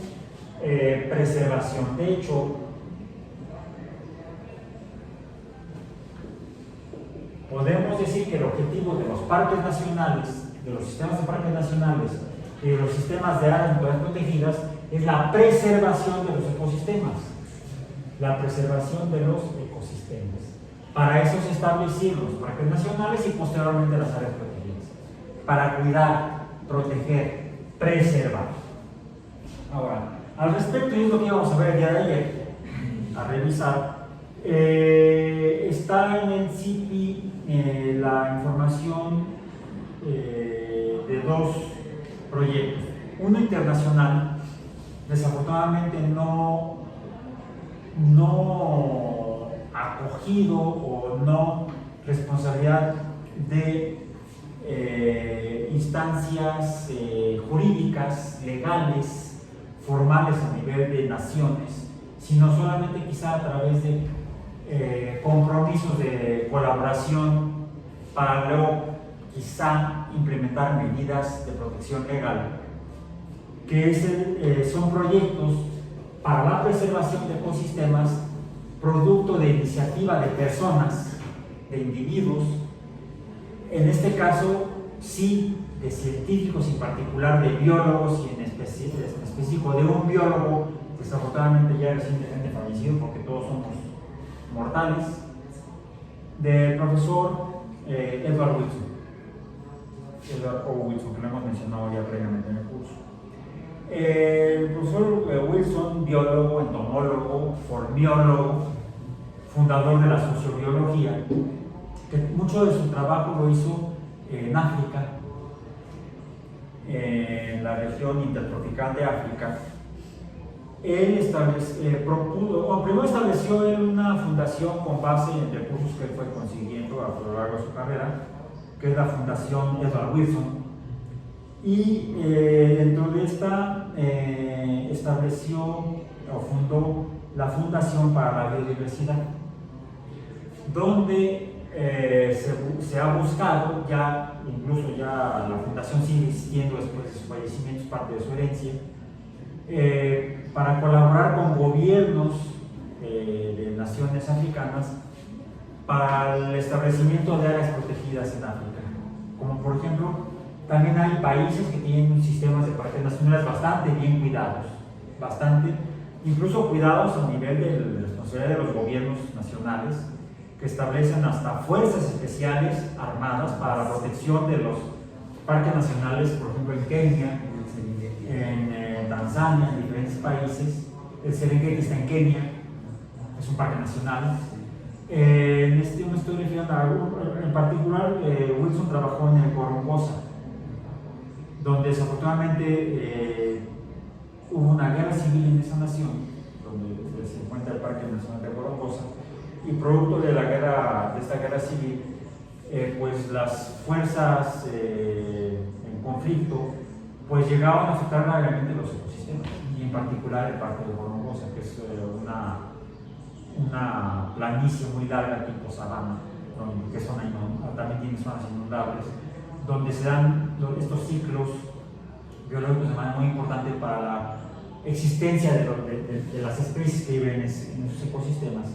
preservación. De hecho, podemos decir que el objetivo de los parques nacionales, de los sistemas de parques nacionales y de los sistemas de áreas naturales protegidas es la preservación de los ecosistemas. La preservación de los ecosistemas. Para eso se establecieron los parques nacionales y posteriormente las áreas protegidas. Para cuidar, proteger, preservar. Ahora, al respecto, y es lo que íbamos a ver el día de ayer, a revisar, está en el CIPI la información de dos proyectos. Uno internacional, desafortunadamente no acogido o no responsabilidad de instancias jurídicas, legales, formales a nivel de naciones, sino solamente quizá a través de compromisos de colaboración para luego quizá implementar medidas de protección legal, que son proyectos para la preservación de ecosistemas, producto de iniciativa de personas, de individuos, en este caso sí de científicos, en particular de biólogos y en específico de un biólogo, desafortunadamente ya recientemente fallecido porque todos somos mortales, del profesor Edward O. Wilson, que lo hemos mencionado ya previamente en el curso. El profesor Wilson, biólogo, entomólogo, formiólogo, fundador de la sociobiología, que mucho de su trabajo lo hizo en África, en la región intertropical de África. Él primero estableció una fundación con base en recursos que él fue consiguiendo a lo largo de su carrera, que es la Fundación Edward Wilson. Y dentro de esta estableció o fundó la Fundación para la Biodiversidad, donde se ha buscado, incluso ya la fundación sigue existiendo después de su fallecimiento, es parte de su herencia, para colaborar con gobiernos de naciones africanas para el establecimiento de áreas protegidas en África, como por ejemplo. También hay países que tienen sistemas de parques nacionales bastante bien cuidados, incluso cuidados a nivel de la responsabilidad de los gobiernos nacionales, que establecen hasta fuerzas especiales armadas para la protección de los parques nacionales, por ejemplo en Kenia, en Tanzania, en diferentes países. El Serengeti está en Kenia, es un parque nacional. Me estoy refiriendo a algo, en particular Wilson trabajó en el Gorongosa, donde desafortunadamente hubo una guerra civil en esa nación, donde se encuentra el Parque Nacional de Gorongosa, y producto de esta guerra civil, pues las fuerzas en conflicto pues llegaban a afectar gravemente los ecosistemas, y en particular el Parque de Gorongosa, que es una planicie muy larga tipo sabana, que también tiene zonas inundables, donde se dan estos ciclos biológicos de manera muy importante para la existencia de las especies que viven en esos ecosistemas.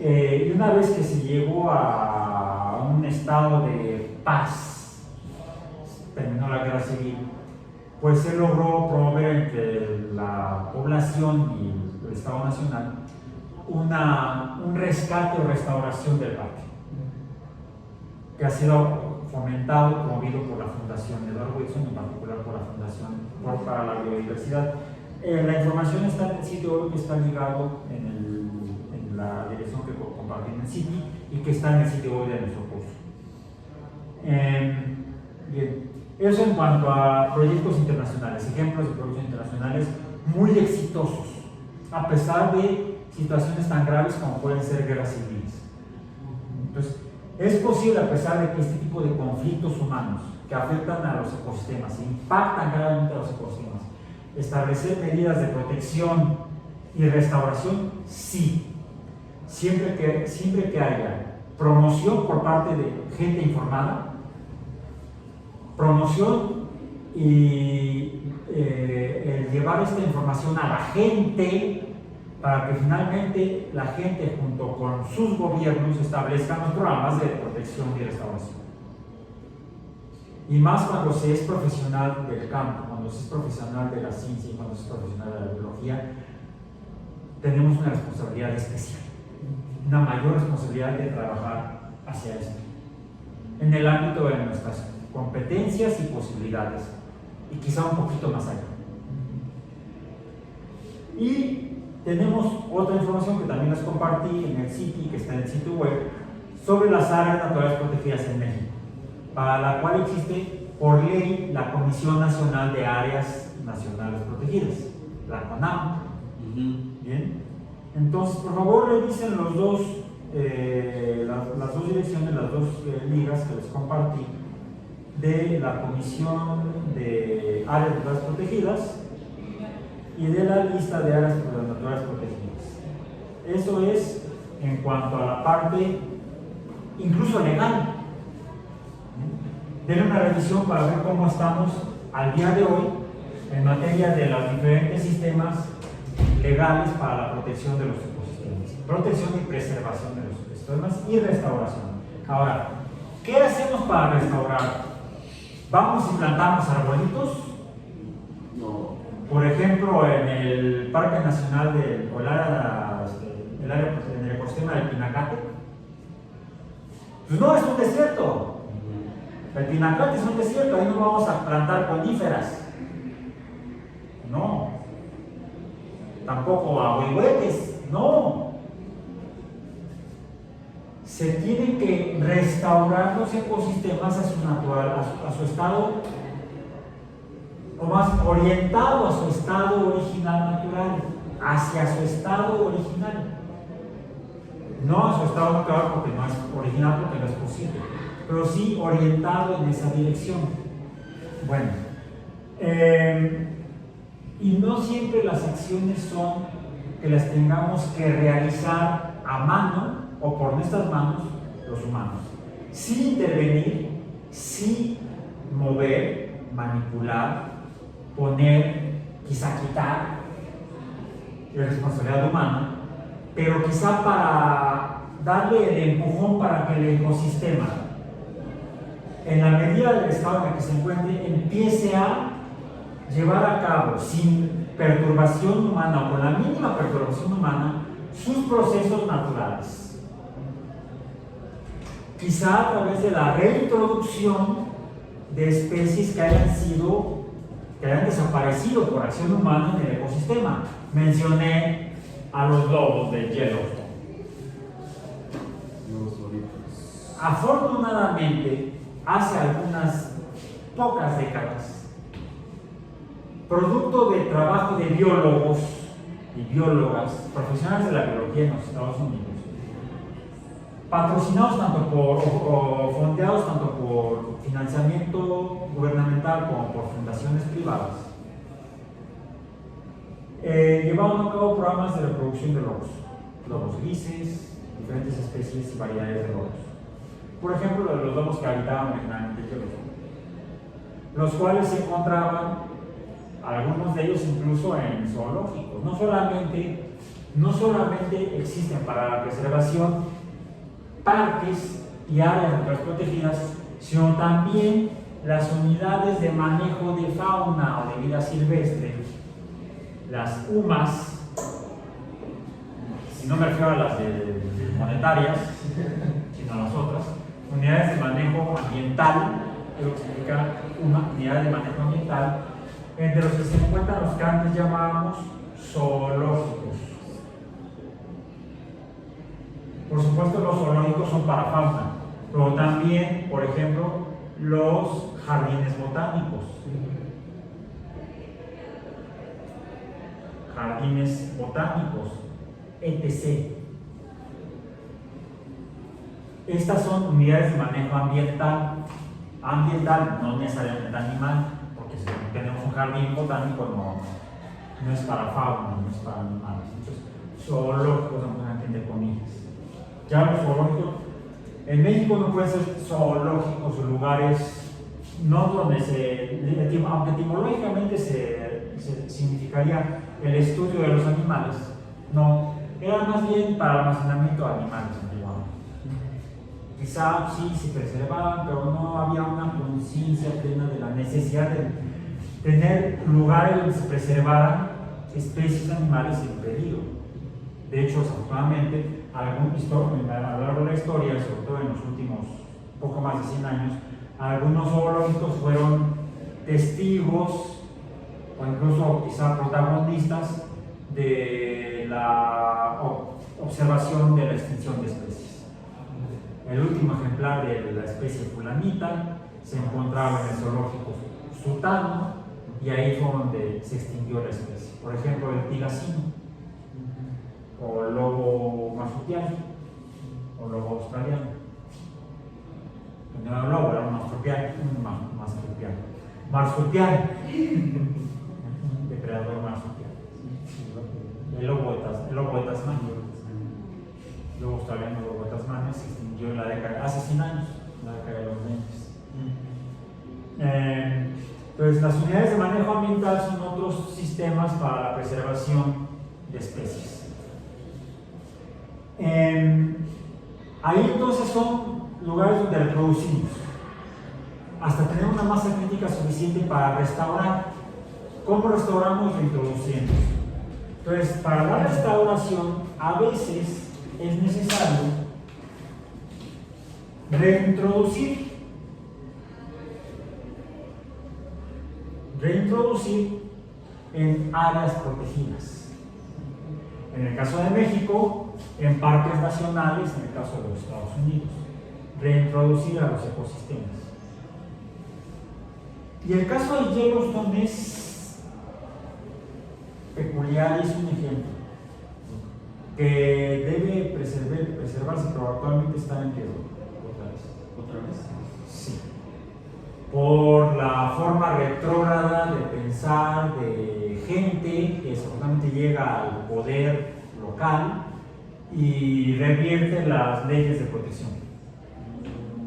Y una vez que se llegó a un estado de paz, terminó la guerra civil, pues se logró promover entre la población y el Estado Nacional un rescate o restauración del parque, que ha sido fomentado, promovido por la Fundación Edward Wilson, en particular por la Fundación para la Biodiversidad. La información está en el sitio web, que está ligado en la dirección que compartí en el sitio y que está en el sitio web de nuestro curso. Bien, eso en cuanto a proyectos internacionales, ejemplos de proyectos internacionales muy exitosos, a pesar de situaciones tan graves como pueden ser guerras civiles. Entonces, es posible, a pesar de que este tipo de conflictos humanos que afectan a los ecosistemas, impactan gravemente a los ecosistemas, establecer medidas de protección y restauración, sí, siempre que haya promoción por parte de gente informada, promoción y el llevar esta información a la gente, para que finalmente la gente junto con sus gobiernos establezcan los programas de protección y restauración. Y más cuando se es profesional del campo, cuando se es profesional de la ciencia y cuando se es profesional de la biología, tenemos una responsabilidad especial, una mayor responsabilidad de trabajar hacia esto, en el ámbito de nuestras competencias y posibilidades, y quizá un poquito más allá. Y tenemos otra información que también les compartí en el sitio, que está en el sitio web, sobre las áreas naturales protegidas en México, para la cual existe por ley la Comisión Nacional de Áreas Nacionales Protegidas, la CONAM. Bien, entonces por favor revisen las dos direcciones, las dos ligas que les compartí de la Comisión de Áreas Naturales Protegidas y de la lista de áreas naturales protegidas. Eso es en cuanto a la parte incluso legal. Den una revisión para ver cómo estamos al día de hoy en materia de los diferentes sistemas legales para la protección de los ecosistemas, protección y preservación de los ecosistemas y restauración. Ahora, ¿qué hacemos para restaurar? ¿Vamos y plantamos arbolitos? No. Por ejemplo, en el Parque Nacional en el ecosistema del Pinacate. Pues no, es un desierto. El Pinacate es un desierto, ahí no vamos a plantar coníferas. No. Tampoco ahuehuetes, no. Se tienen que restaurar los ecosistemas a su estado, o más orientado a su estado original natural, hacia su estado original. No a su estado natural porque no es original, porque no es posible, pero sí orientado en esa dirección. Bueno, y no siempre las acciones son que las tengamos que realizar a mano o por nuestras manos los humanos. Sí intervenir, sí mover, manipular, poner, quizá quitar, es responsabilidad humana, pero quizá para darle el empujón para que el ecosistema, en la medida del estado en el que se encuentre, empiece a llevar a cabo, sin perturbación humana o con la mínima perturbación humana, sus procesos naturales. Quizá a través de la reintroducción de especies que hayan desaparecido por acción humana en el ecosistema. Mencioné a los lobos de Yellowstone. Los bonitos. Afortunadamente, hace algunas pocas décadas, producto del trabajo de biólogos y biólogas, profesionales de la biología en los Estados Unidos, patrocinados tanto o fondeados tanto por financiamiento gubernamental como por fundaciones privadas, llevaron a cabo programas de reproducción de lobos grises, diferentes especies y variedades de lobos. Por ejemplo, los lobos que habitaban originalmente el Yellowstone, los cuales se encontraban, algunos de ellos incluso en zoológicos. No solamente existen para la preservación parques y áreas naturales protegidas, sino también las unidades de manejo de fauna o de vida silvestre, las UMAS, si no me refiero a las monetarias, sino a las otras, unidades de manejo ambiental, lo que significa una unidad de manejo ambiental, entre los que se encuentran los que antes llamábamos zoológicos. Por supuesto, los zoológicos son para fauna, pero también, por ejemplo, los jardines botánicos. Jardines botánicos, etc. Estas son unidades de manejo ambiental. Ambiental, no necesariamente animal, porque si tenemos un jardín botánico no es para fauna, no es para animales. Entonces, zoológicos son entre comillas. Ya los zoológicos, en México no pueden ser zoológicos o lugares, no donde aunque etimológicamente se significaría el estudio de los animales, no, era más bien para el almacenamiento de animales antiguamente. Quizá sí se preservaban, pero no había una conciencia plena de la necesidad de tener lugares donde se preservaran especies animales en peligro. De hecho, desafortunadamente, a lo largo de la historia, sobre todo en los últimos poco más de 100 años, algunos zoológicos fueron testigos o incluso quizá protagonistas de la observación de la extinción de especies. El último ejemplar de la especie fulanita se encontraba en el zoológico Sutano y ahí fue donde se extinguió la especie. Por ejemplo, el tigacino, o el lobo marsupial, o lobo australiano. No era un lobo, era un marsupial. Un depredador marsupial. El lobo de Tasmania. El lobo australiano, el lobo de Tasmania, se extinguió en la década, hace 100 años, en la década de los 20. Entonces, las unidades de manejo ambiental son otros sistemas para la preservación de especies. Ahí entonces son lugares donde reproducimos hasta tener una masa crítica suficiente para restaurar. ¿Cómo restauramos? Reintroduciendo. Entonces, para la restauración a veces es necesario reintroducir en áreas protegidas. En el caso de México, en parques nacionales, en el caso de los Estados Unidos, reintroducir a los ecosistemas. Y el caso de Yellowstone es peculiar y es un ejemplo que debe preservarse, pero actualmente está en riesgo. ¿Otra vez? Sí. Por la forma retrógrada de pensar de gente que desafortunadamente llega al poder local y revierte las leyes de protección,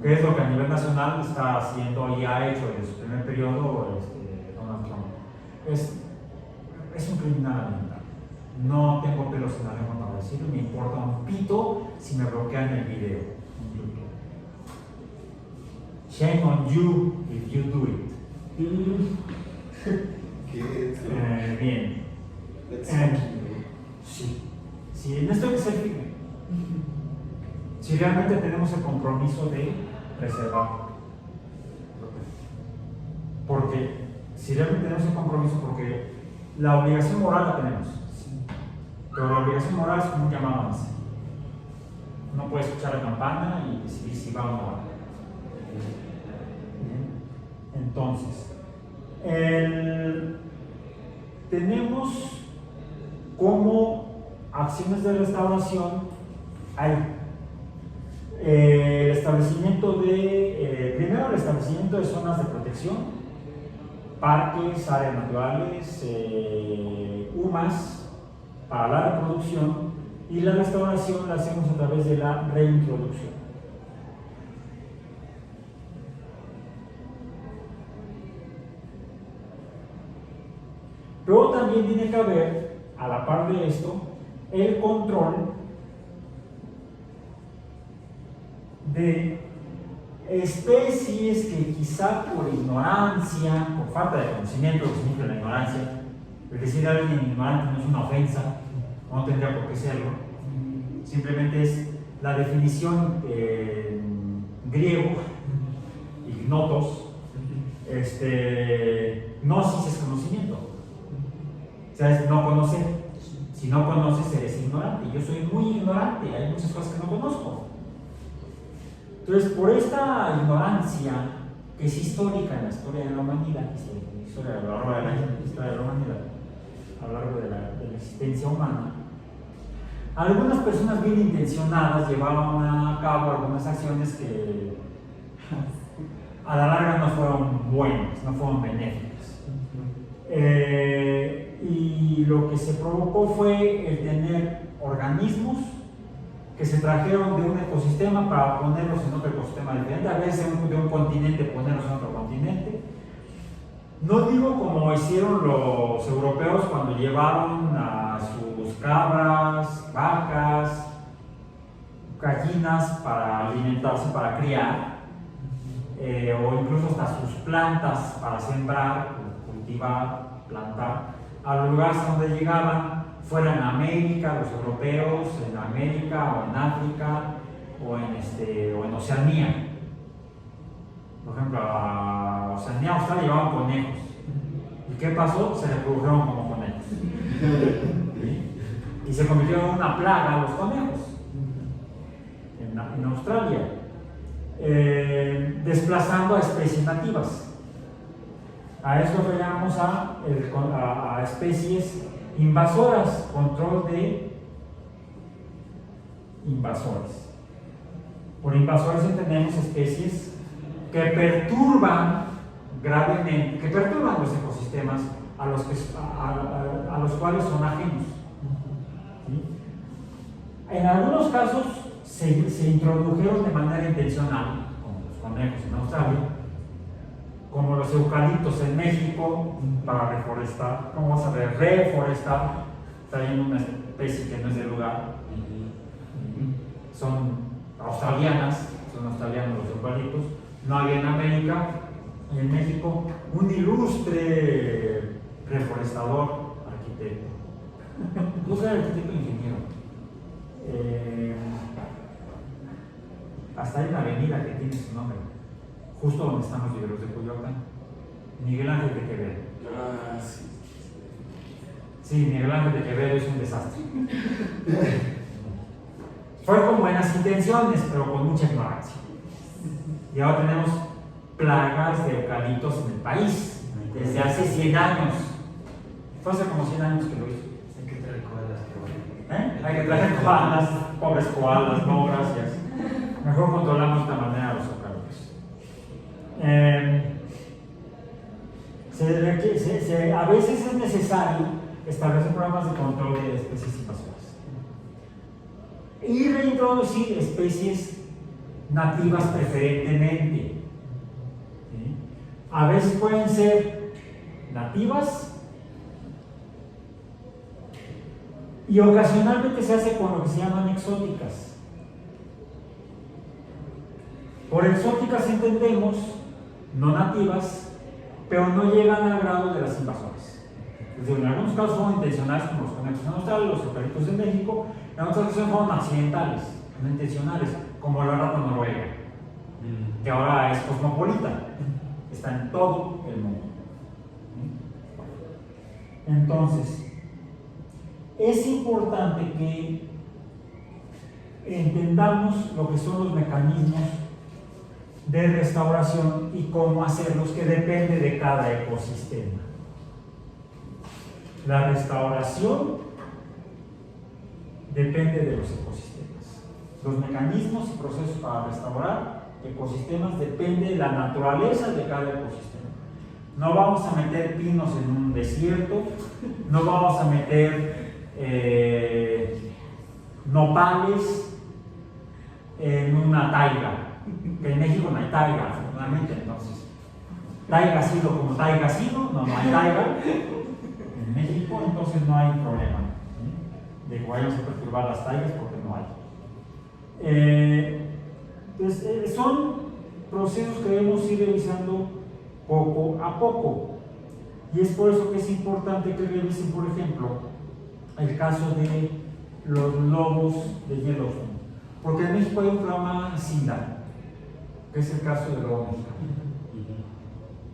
que es lo que a nivel nacional está haciendo y ha hecho desde su primer periodo Donald Trump. Es un criminal ambiental. No tengo pelos en la lengua para decirlo, me importa un pito si me bloquean el video en YouTube. Shame on you if you do it. Bien. Sí, en esto hay que ser firme. Si realmente tenemos el compromiso de preservar. Porque, si realmente tenemos el compromiso, porque la obligación moral la tenemos. Pero la obligación moral es como un llamado a misa. No puede escuchar la campana y decidir si va o no va. Entonces, tenemos como acciones de restauración hay el establecimiento primero el establecimiento de zonas de protección, parques, áreas naturales, UMAS para la reproducción y la restauración la hacemos a través de la reintroducción. Pero también tiene que haber, a la par de esto, el control de especies que quizá por ignorancia, por falta de conocimiento, lo que significa la ignorancia, el decir a alguien ignorante no es una ofensa, no tendría por qué serlo, simplemente es la definición en griego, ignotos, gnosis es conocimiento, o sea, es no conocer. Si no conoces, eres ignorante. Yo soy muy ignorante, hay muchas cosas que no conozco. Entonces, por esta ignorancia, que es histórica en la historia de la humanidad, historia de la humanidad, a lo largo de la existencia humana, algunas personas bien intencionadas llevaron a cabo algunas acciones que a la larga no fueron buenas, no fueron benéficas. Y lo que se provocó fue el tener organismos que se trajeron de un ecosistema para ponerlos en otro ecosistema diferente, a veces de un continente ponerlos en otro continente. No digo como hicieron los europeos cuando llevaron a sus cabras, vacas, gallinas para alimentarse, para criar, o incluso hasta sus plantas para sembrar, cultivar, plantar, a los lugares donde llegaban, fuera en América, los europeos, en América o en África o en Oceanía. Por ejemplo, a Oceanía, Australia llevaban conejos. ¿Y qué pasó? Se reprodujeron como conejos. ¿Sí? Y se convirtieron en una plaga los conejos en Australia, desplazando a especies nativas. A eso le llamamos a especies invasoras, control de invasores. Por invasores entendemos especies que perturban gravemente, que perturban los ecosistemas a los cuales son ajenos. ¿Sí? En algunos casos se introdujeron de manera intencional, como los conejos en Australia, como los eucaliptos en México, para reforestar. ¿Cómo vas a ver? Reforestar, trayendo una especie que no es del lugar. Son australianos los eucaliptos. No había en América y en México un ilustre reforestador, arquitecto. No soy arquitecto, ingeniero. Hasta hay una avenida que tiene su nombre, justo donde están los viveros de Coyoacán. Miguel Ángel de Quevedo. Ah, sí. Sí, Miguel Ángel de Quevedo es un desastre. Fue con buenas intenciones, pero con mucha ignorancia. Y ahora tenemos plagas de eucaliptos en el país, desde hace 100 años. Fue hace como 100 años que lo hizo. Hay que traer koalas. Hay que traer koalas, pobres koalas, no, gracias. Mejor controlamos de esta manera los eucaliptos. A veces es necesario establecer programas de control de especies invasoras y reintroducir especies nativas preferentemente. ¿Sí? A veces pueden ser nativas y ocasionalmente se hace con lo que se llaman exóticas. Por exóticas entendemos no nativas, pero no llegan al grado de las invasoras. Es decir, en algunos casos son intencionales, como los conejos en Australia, los eucaliptos de México, en otras ocasiones son accidentales, no intencionales, como la rata noruega, que ahora es cosmopolita, está en todo el mundo. Entonces, es importante que entendamos lo que son los mecanismos de restauración y cómo hacerlos, que depende de cada ecosistema. La restauración depende de los ecosistemas. Los mecanismos y procesos para restaurar ecosistemas depende de la naturaleza de cada ecosistema. No vamos a meter pinos en un desierto, no vamos a meter nopales en una taiga, que en México no hay taiga, afortunadamente, entonces, taiga ha sido como taiga ha sido, no hay taiga en México, entonces no hay problema, ¿sí? De que vayamos a perturbar las taigas porque no hay. Pues, son procesos que debemos ir revisando poco a poco, y es por eso que es importante que revisen, por ejemplo, el caso de los lobos de Yellowstone, porque en México hay un programa SINDA, que es el caso del lobo mexicano.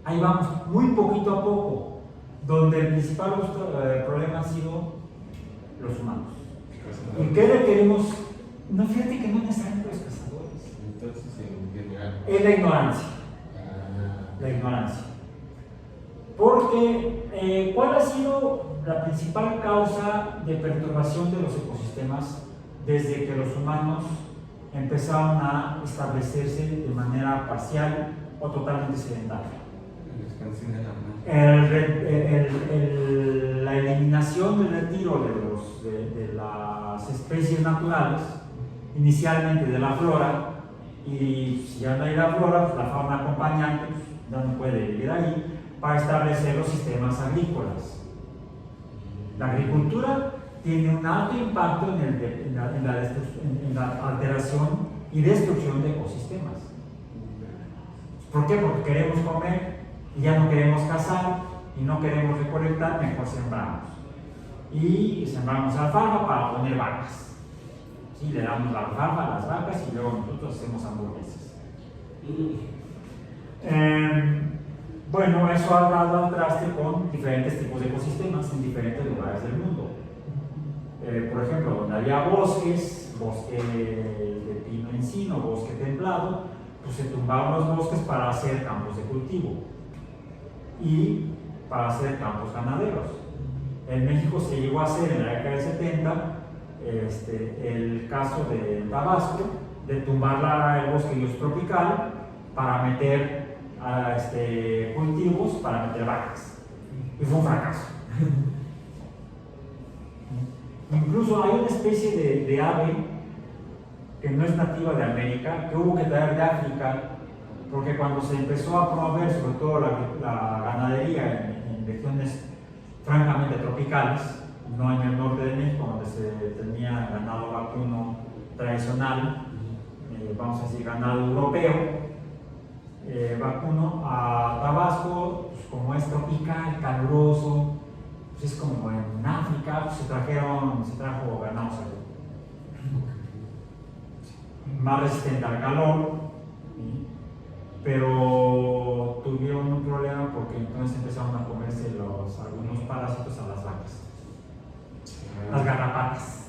Ahí vamos, muy poquito a poco, donde el principal problema han sido los humanos. ¿Y qué le queremos? No, fíjate que no necesariamente los cazadores. Entonces, en general. Es la ignorancia. La ignorancia. Porque, ¿cuál ha sido la principal causa de perturbación de los ecosistemas desde que los humanos empezaron a establecerse de manera parcial o totalmente sedentaria? La expansión de la mar. La eliminación del retiro de las especies naturales, inicialmente de la flora, y si ya no hay la flora, pues la fauna acompañante pues, ya no puede vivir ahí, para establecer los sistemas agrícolas. La agricultura tiene un alto impacto en la alteración y destrucción de ecosistemas. ¿Por qué? Porque queremos comer y ya no queremos cazar y no queremos recolectar, mejor sembramos. Y sembramos alfalfa para poner vacas. ¿Sí? Le damos la alfalfa a las vacas y luego nosotros hacemos hamburguesas. Bueno, eso ha dado al traste con diferentes tipos de ecosistemas en diferentes lugares del mundo. Por ejemplo, donde había bosques, bosque de pino encino, bosque templado, pues se tumbaron los bosques para hacer campos de cultivo y para hacer campos ganaderos. En México se llegó a hacer en la década del 70 el caso de Tabasco, de tumbar el bosque tropical para meter cultivos, para meter vacas. Y fue un fracaso. Incluso hay una especie de ave que no es nativa de América, que hubo que traer de África, porque cuando se empezó a promover sobre todo la ganadería en regiones francamente tropicales, no en el norte de México, donde se tenía ganado vacuno tradicional, vamos a decir ganado europeo, vacuno, a Tabasco, pues como es tropical, caluroso, pues es como en África, pues se trajo ganado salud. Más resistente al calor, ¿sí? Pero tuvieron un problema porque entonces empezaron a comerse algunos parásitos a las vacas, las garrapatas.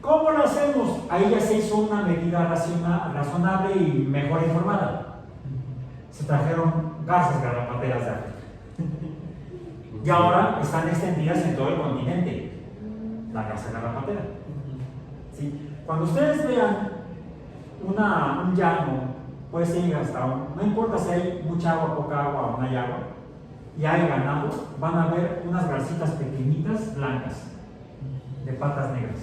¿Cómo lo hacemos? Ahí ya se hizo una medida razonable y mejor informada. Se trajeron garzas garrapateras de África. Y ahora están extendidas en todo el continente, la garza garrapatera. ¿Sí? Cuando ustedes vean un llano, puede ser hasta no importa si hay mucha agua, poca agua o no hay agua, y hay ganado, van a ver unas garcitas pequeñitas, blancas, de patas negras.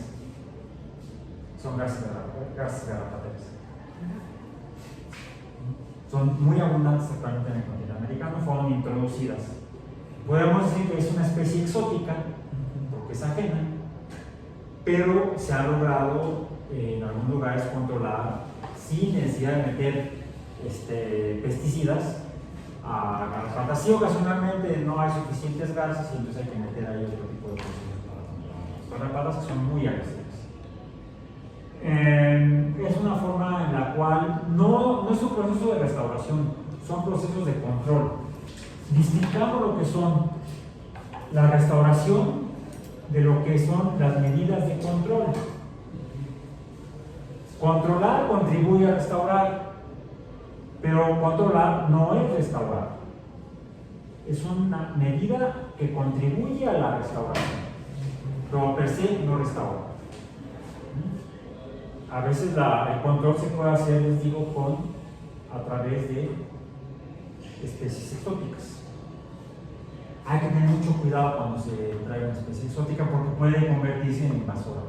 Son garzas garrapateras. Son muy abundantes actualmente en el continente americano, fueron introducidas. Podemos decir que es una especie exótica, porque es ajena, pero se ha logrado en algunos lugares controlar sin necesidad de meter pesticidas a garrapatas. Sí, ocasionalmente no hay suficientes garzas y entonces hay que meter ahí otro tipo de cosas. Las garrapatas que son muy agresivas. Es una forma en la cual no es un proceso de restauración, son procesos de control. Distingamos lo que son la restauración de lo que son las medidas de control. Controlar contribuye a restaurar, pero controlar no es restaurar. Es una medida que contribuye a la restauración, pero per se no restaura. A veces el control se puede hacer, les digo, a través de especies exóticas. Hay que tener mucho cuidado cuando se trae una especie exótica porque puede convertirse en invasora.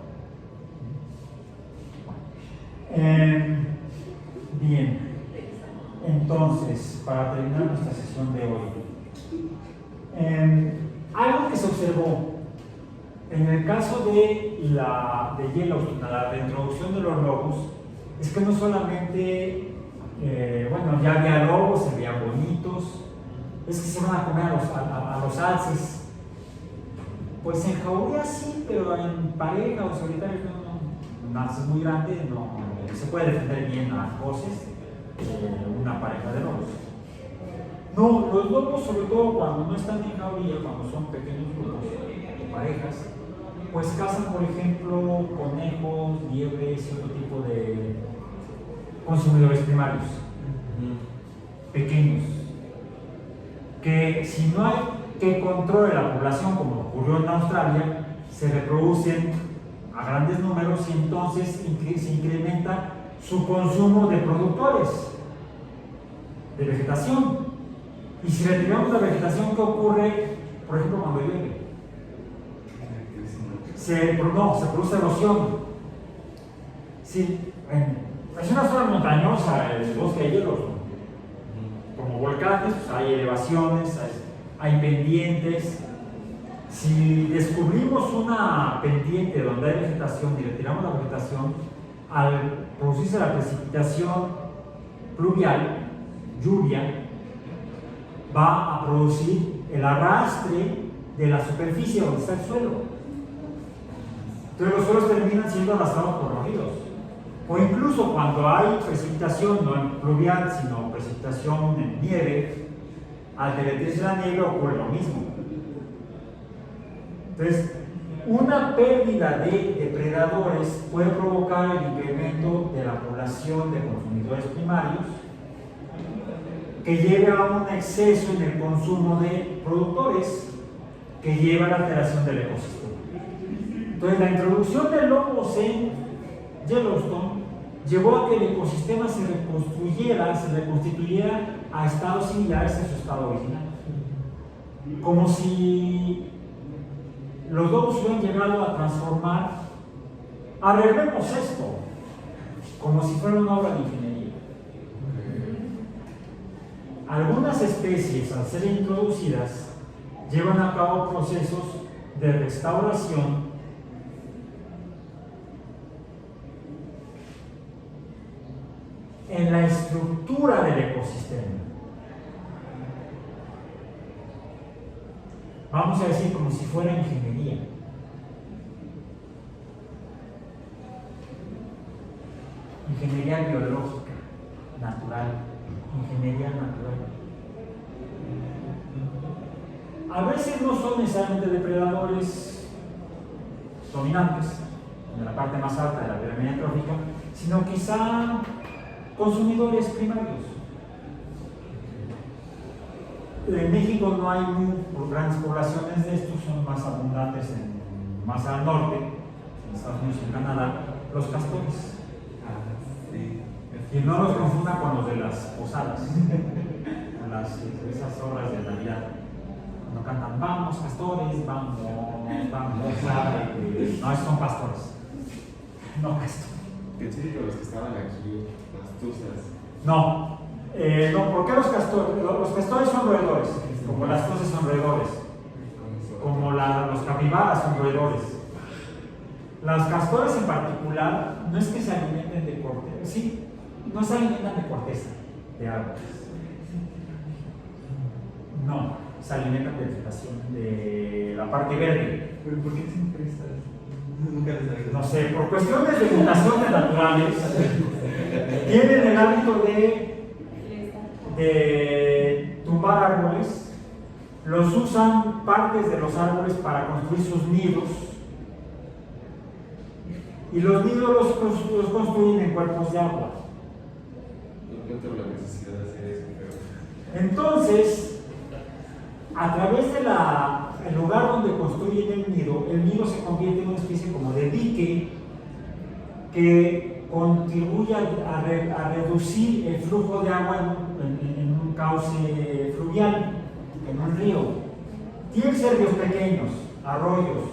Bien, entonces, para terminar nuestra sesión de hoy, algo que se observó en el caso de Yellowstone, la reintroducción de los lobos, es que no solamente, bueno, ya había lobos, se veían bonitos, es que se van a comer a los alces. Pues en jauría sí, pero en pareja o solitario no. Un alce muy grande no se puede defender bien a voces una pareja de lobos. No, los lobos, sobre todo cuando no están en jauría, cuando son pequeños grupos o parejas, pues cazan, por ejemplo, conejos, liebres y otro tipo de consumidores primarios, pequeños, que si no hay que controle la población, como ocurrió en Australia, se reproducen a grandes números y entonces se incrementa su consumo de productores de vegetación. Y si retiramos la vegetación, ¿qué ocurre? Por ejemplo, cuando llueve. Se produce erosión. Sí, es una zona montañosa, el bosque de hielos, como volcanes, pues hay elevaciones, hay pendientes. Si descubrimos una pendiente donde hay vegetación y retiramos la vegetación, al producirse la precipitación pluvial, lluvia, va a producir el arrastre de la superficie donde está el suelo. Entonces los suelos terminan siendo arrastrados por los ríos. O incluso cuando hay precipitación, no en pluvial, sino precipitación en nieve, al derretirse la nieve ocurre lo mismo. Entonces, una pérdida de depredadores puede provocar el incremento de la población de consumidores primarios, que lleve a un exceso en el consumo de productores, que lleva a la alteración del ecosistema. Entonces, la introducción de lobos en Yellowstone llevó a que el ecosistema se reconstituyera a estados similares a su estado original. Como si los lobos hubieran llegado a transformar, arreglemos esto, como si fuera una obra de ingeniería. Algunas especies, al ser introducidas, llevan a cabo procesos de restauración en la estructura del ecosistema. Vamos a decir como si fuera ingeniería. Ingeniería biológica, natural, ingeniería natural. A veces no son necesariamente depredadores dominantes, en la parte más alta de la pirámide trófica, sino quizá consumidores primarios. En México no hay grandes poblaciones de estos, son más abundantes más al norte, en Estados Unidos y en Canadá, los castores. Y no los confundan con los de las posadas, con esas obras de Navidad. Cuando cantan, vamos castores, vamos, no, esos son pastores. No castores. Pensé que los que estaban aquí, las tuzas. No, ¿por qué los castores? Los castores son roedores, como las tuzas son roedores, como los capibaras son roedores. Las castores en particular no es que se alimenten de corteza, sí, no se alimentan de corteza, de árboles. No, se alimentan de vegetación, de la parte verde. ¿Pero por qué siempre estás? Nunca les había. No sé, por cuestiones de mutaciones naturales, tienen el hábito de tumbar árboles, los usan partes de los árboles para construir sus nidos, y los nidos los construyen en cuerpos de agua. No tengo la necesidad de hacer eso, pero. Entonces, a través del lugar donde construyen el nido se convierte en una especie como de dique que contribuye a reducir el flujo de agua en un cauce fluvial, en un río. Tienen que ser ríos pequeños, arroyuelos.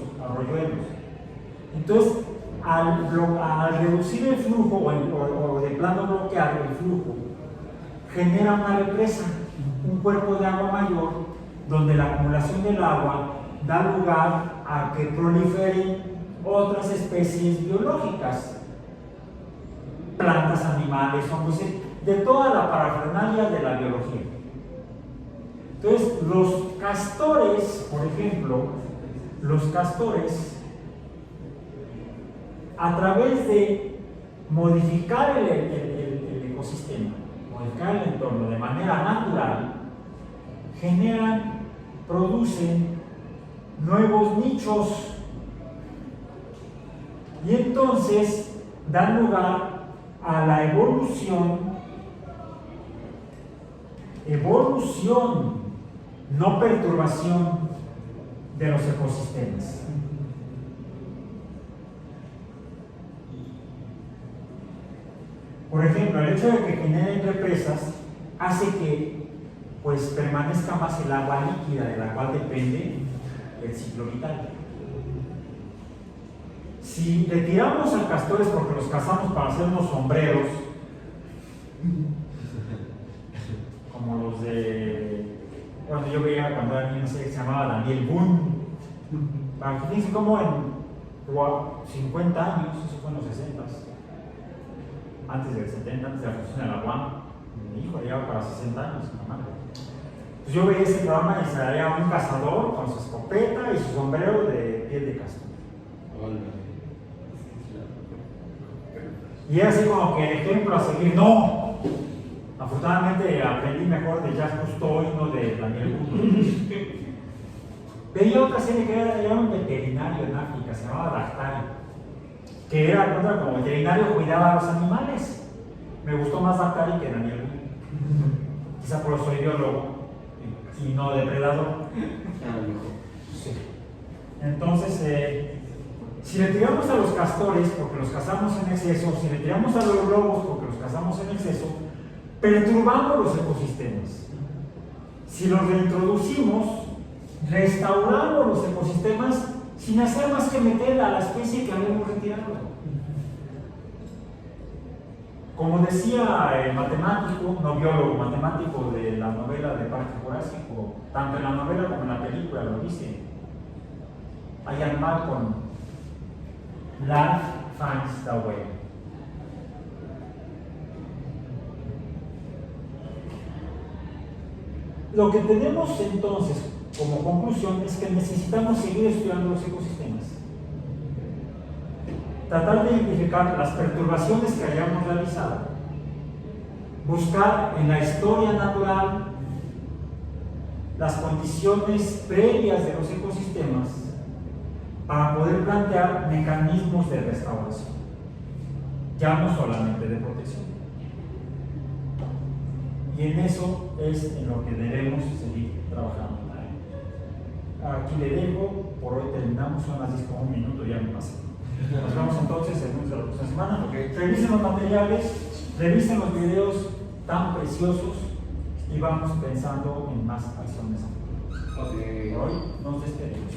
Entonces, al reducir el flujo o de plano bloquear el flujo, genera una represa, un cuerpo de agua mayor, donde la acumulación del agua da lugar a que proliferen otras especies biológicas, plantas, animales, hongos, de toda la parafernalia de la biología. Entonces, los castores, por ejemplo, a través de modificar el ecosistema, modificar el entorno de manera natural, producen nuevos nichos y entonces dan lugar a la evolución, no perturbación de los ecosistemas. Por ejemplo, el hecho de que generen represas hace que pues permanezca más el agua líquida de la cual depende el ciclo vital. Si retiramos a castores porque los cazamos para hacer unos sombreros, como los de, cuando yo veía cuando era niño, no sé, que se llamaba Daniel Boone, para que fíjense como en 50 años, eso fue en los 60, antes del 70, antes de la fusión de la UAM, mi hijo llegaba para 60 años, mamá. Pues yo veía ese programa y salía un cazador con su escopeta y su sombrero de piel de castor. Y era así como que el ejemplo a seguir. No, afortunadamente aprendí mejor de Jacques Cousteau y no de Daniel Boone. Veía otra serie que era un veterinario en África, se llamaba Daktari, que era como veterinario, cuidaba a los animales. Me gustó más Daktari que Daniel Boone. Quizá por eso soy biólogo y no depredador. Sí. Entonces, si retiramos a los castores porque los cazamos en exceso, si retiramos a los lobos porque los cazamos en exceso, perturbamos los ecosistemas. Si los reintroducimos, restauramos los ecosistemas sin hacer más que meter a la especie que habíamos retirado. Como decía el matemático, no biólogo, matemático de la novela de Parque Jurásico, tanto en la novela como en la película lo dice, Ian Malcolm, life finds the way. Lo que tenemos entonces como conclusión es que necesitamos seguir estudiando los ecosistemas, tratar de identificar las perturbaciones que hayamos realizado, buscar en la historia natural las condiciones previas de los ecosistemas para poder plantear mecanismos de restauración, ya no solamente de protección. Y en eso es en lo que debemos seguir trabajando. Aquí le dejo, por hoy terminamos, son las 10 con un minuto, ya me pasé. Nos vemos entonces el lunes de la próxima semana. Revisen los materiales, revisen los videos tan preciosos y vamos pensando en más acciones. Por hoy nos despedimos.